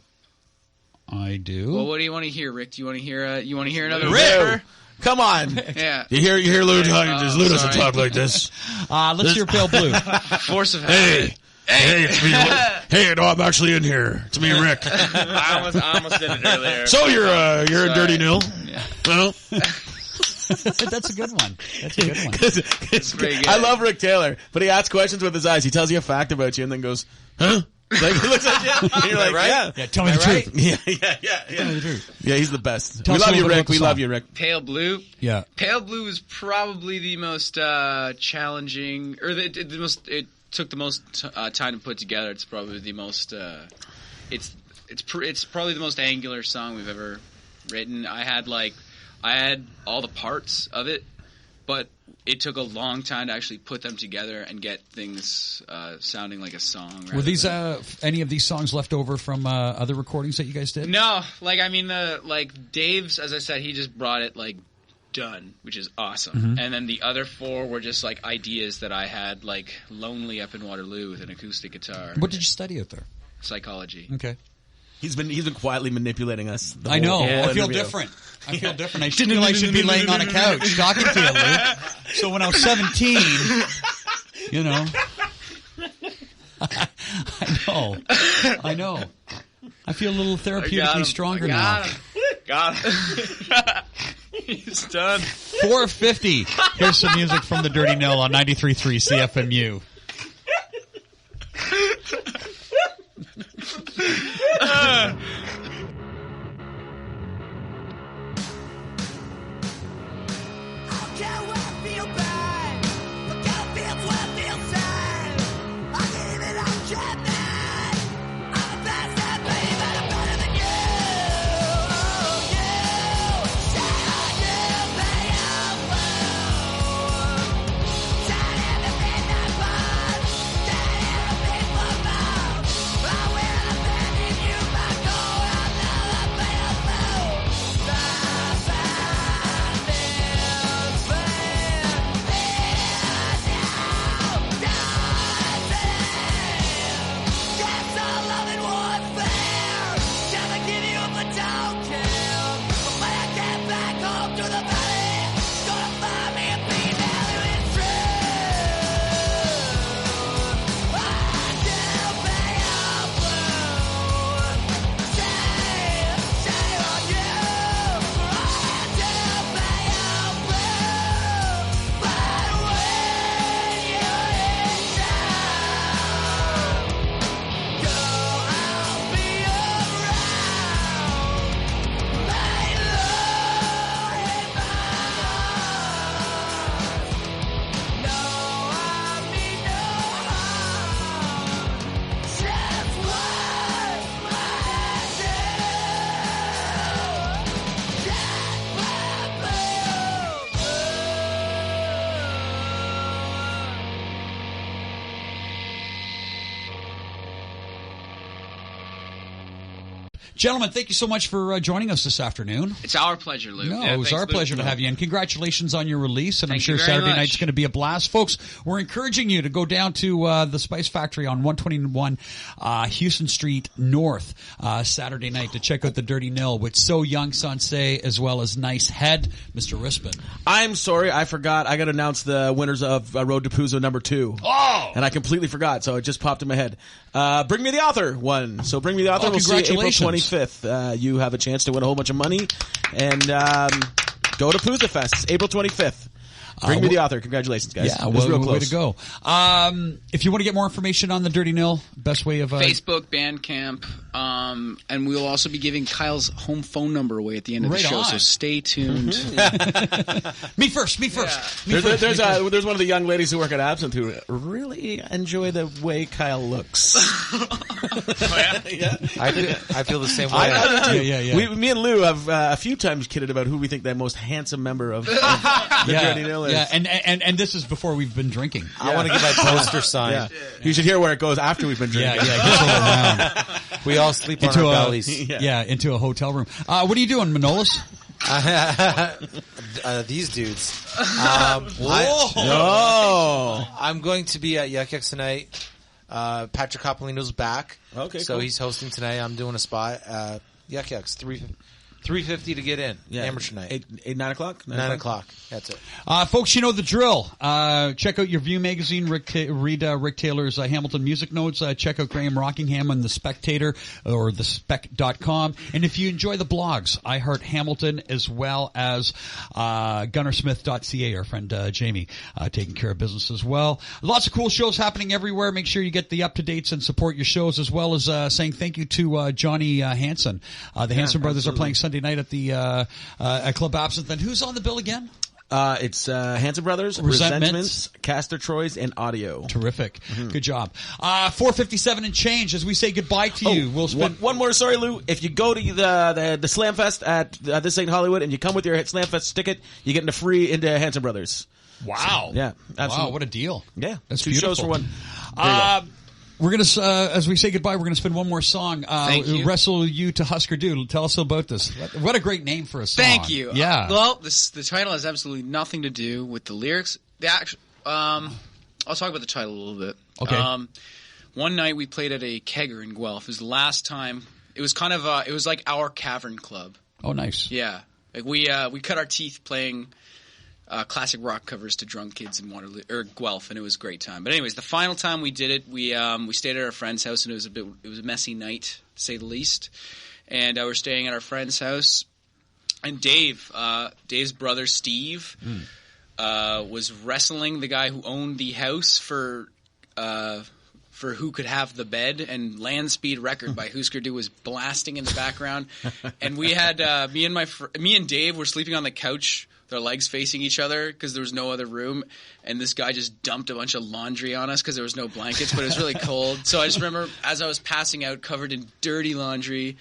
I do. Well, what do you want to hear, Rick? Do you want to hear? You want to hear another Rick! rapper? Come on. Yeah. You hear Lou talking? Does Lou doesn't sorry. talk like this? Let's hear Pale Blue. Force of habit. Hey, it's me. Hey, no, I'm actually in here. It's me, Rick. I almost did it earlier. So you're a dirty nil? Yeah. Well, That's a good one. That's a good one. pretty good. I love Rick Taylor, but he asks questions with his eyes. He tells you a fact about you and then goes, huh? Like he looks at you, and you're like, right? yeah. Yeah, tell me the truth. Yeah. Tell me the truth. Yeah, he's the best. Tell We us a love you, little bit Rick. about the We love song. you, Rick. Pale Blue. Yeah. Pale Blue is probably the most challenging, or the most. It took the most time to put together. It's probably the most. It's probably the most angular song we've ever written. I had all the parts of it, but it took a long time to actually put them together and get things sounding like a song. Were these any of these songs left over from other recordings that you guys did? No, Dave's, as I said, he just brought it done, which is awesome. And then the other four were just ideas that I had lonely up in Waterloo with an acoustic guitar. What did you study out there? Psychology. Okay. He's been quietly manipulating us. I know. whole I feel interview. different. I feel different. I feel I should be laying on a couch talking to you, Luke. So when I was 17, I know. I feel a little therapeutically stronger now. Got him. He's done. 4:50. Here's some music from the Dirty Nil on 93.3 CFMU. Time in the midnight bar. Gentlemen, thank you so much for joining us this afternoon. It's our pleasure, Lou. No, Yeah, it was thanks, our Lou. pleasure to have you, and congratulations on your release. And I'm Thank sure you very Saturday much. night's going to be a blast. Folks, we're encouraging you to go down to the Spice Factory on 121 Houston Street North Saturday night to check out the Dirty Nil with So Young Sansei as well as Nice Head, Mr. Rispin. I'm sorry, I forgot. I got to announce the winners of Road to Puzo number 2. Oh! And I completely forgot, so it just popped in my head. Bring Me the Author won. So Bring Me the Author. Oh, We'll see you April congratulations. 25th. You have a chance to win a whole bunch of money. And go to Puzo Fest. It's April 25th. Bring Me the Author. Congratulations, guys. Yeah, It was well, real close. way to go. If you want to get more information on the Dirty Nil, best way of... Facebook, Bandcamp, and we'll also be giving Kyle's home phone number away at the end of the Right show, on. so stay tuned. Me first. There's one of the young ladies who work at Absinthe who really enjoy the way Kyle looks. Yeah. I feel the same way. I do too. Yeah. Me and Lou have a few times kidded about who we think the most handsome member of the Dirty Nil is. Yeah, and this is before we've been drinking. I want to get my poster signed. Yeah. You should hear where it goes after we've been drinking. Yeah, get all around. We all sleep on our bellies. Into a hotel room. What are you doing, Manolis? These dudes. I'm going to be at Yuck Yucks tonight. Patrick Coppolino's back. Okay, so cool. he's hosting tonight. I'm doing a spot. Yuck Yucks, $3.50 to get in. Amateur night. 9 o'clock? 9 o'clock. That's it. Folks, you know the drill. Check out your View magazine. Read Rick Taylor's Hamilton Music Notes. Check out Graham Rockingham on The Spectator or thespec.com. And if you enjoy the blogs, I Heart Hamilton as well as gunnersmith.ca, our friend Jamie, taking care of business as well. Lots of cool shows happening everywhere. Make sure you get the up-to-dates and support your shows, as well as saying thank you to Johnny Hansen. The Hansen brothers are playing Sunday night at the at Club Absinthe. And who's on the bill again? It's Hanson Brothers, Resentments, Castor Troy's, and Audio. Terrific. Good job. 4:57 and change as we say goodbye to you. We'll spend one more. Sorry, Lou. If you go to the Slam Fest at This Ain't Hollywood and you come with your Slam Fest ticket, you get into Hanson Brothers. Wow. Yeah, absolutely. Wow, what a deal. Yeah, That's two beautiful. shows for one. We're going to, as we say goodbye, we're going to spin one more song. Thank you. Wrestle You to Husker Du. Tell us about this. What a great name for a song. Thank you. Yeah. Well, the title has absolutely nothing to do with the lyrics. I'll talk about the title a little bit. Okay. One night we played at a kegger in Guelph. It was the last time. It was kind of it was like our cavern club. Oh, nice. Yeah. Like we cut our teeth playing classic rock covers to drunk kids in Guelph, and it was a great time. But anyways, the final time we did it, we stayed at our friend's house, and it was a messy night, to say the least. And we're staying at our friend's house, and Dave's brother Steve, was wrestling the guy who owned the house for who could have the bed, and Land Speed Record by Husker Du was blasting in the background. And we had me and Dave were sleeping on the couch, with our legs facing each other because there was no other room, and this guy just dumped a bunch of laundry on us because there was no blankets, but it was really cold. So I just remember as I was passing out, covered in dirty laundry,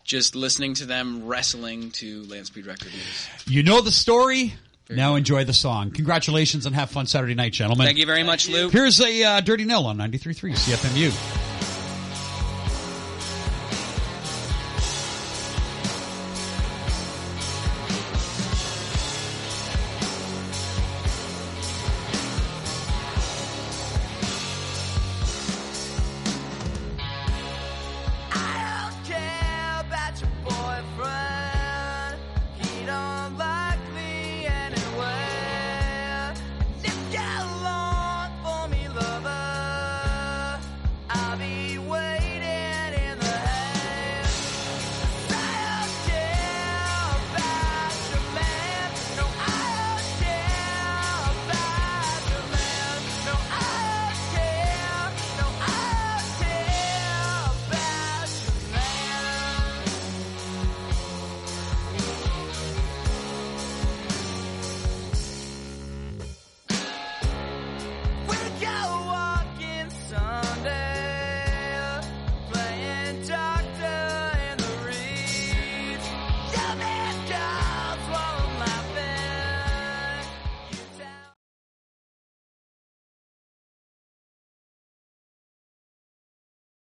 just listening to them wrestling to Land Speed Record. You know the story. Now enjoy the song. Congratulations and have fun Saturday night, gentlemen. Thank you very much, Lou. Here's a Dirty Nil on 93.3 CFMU.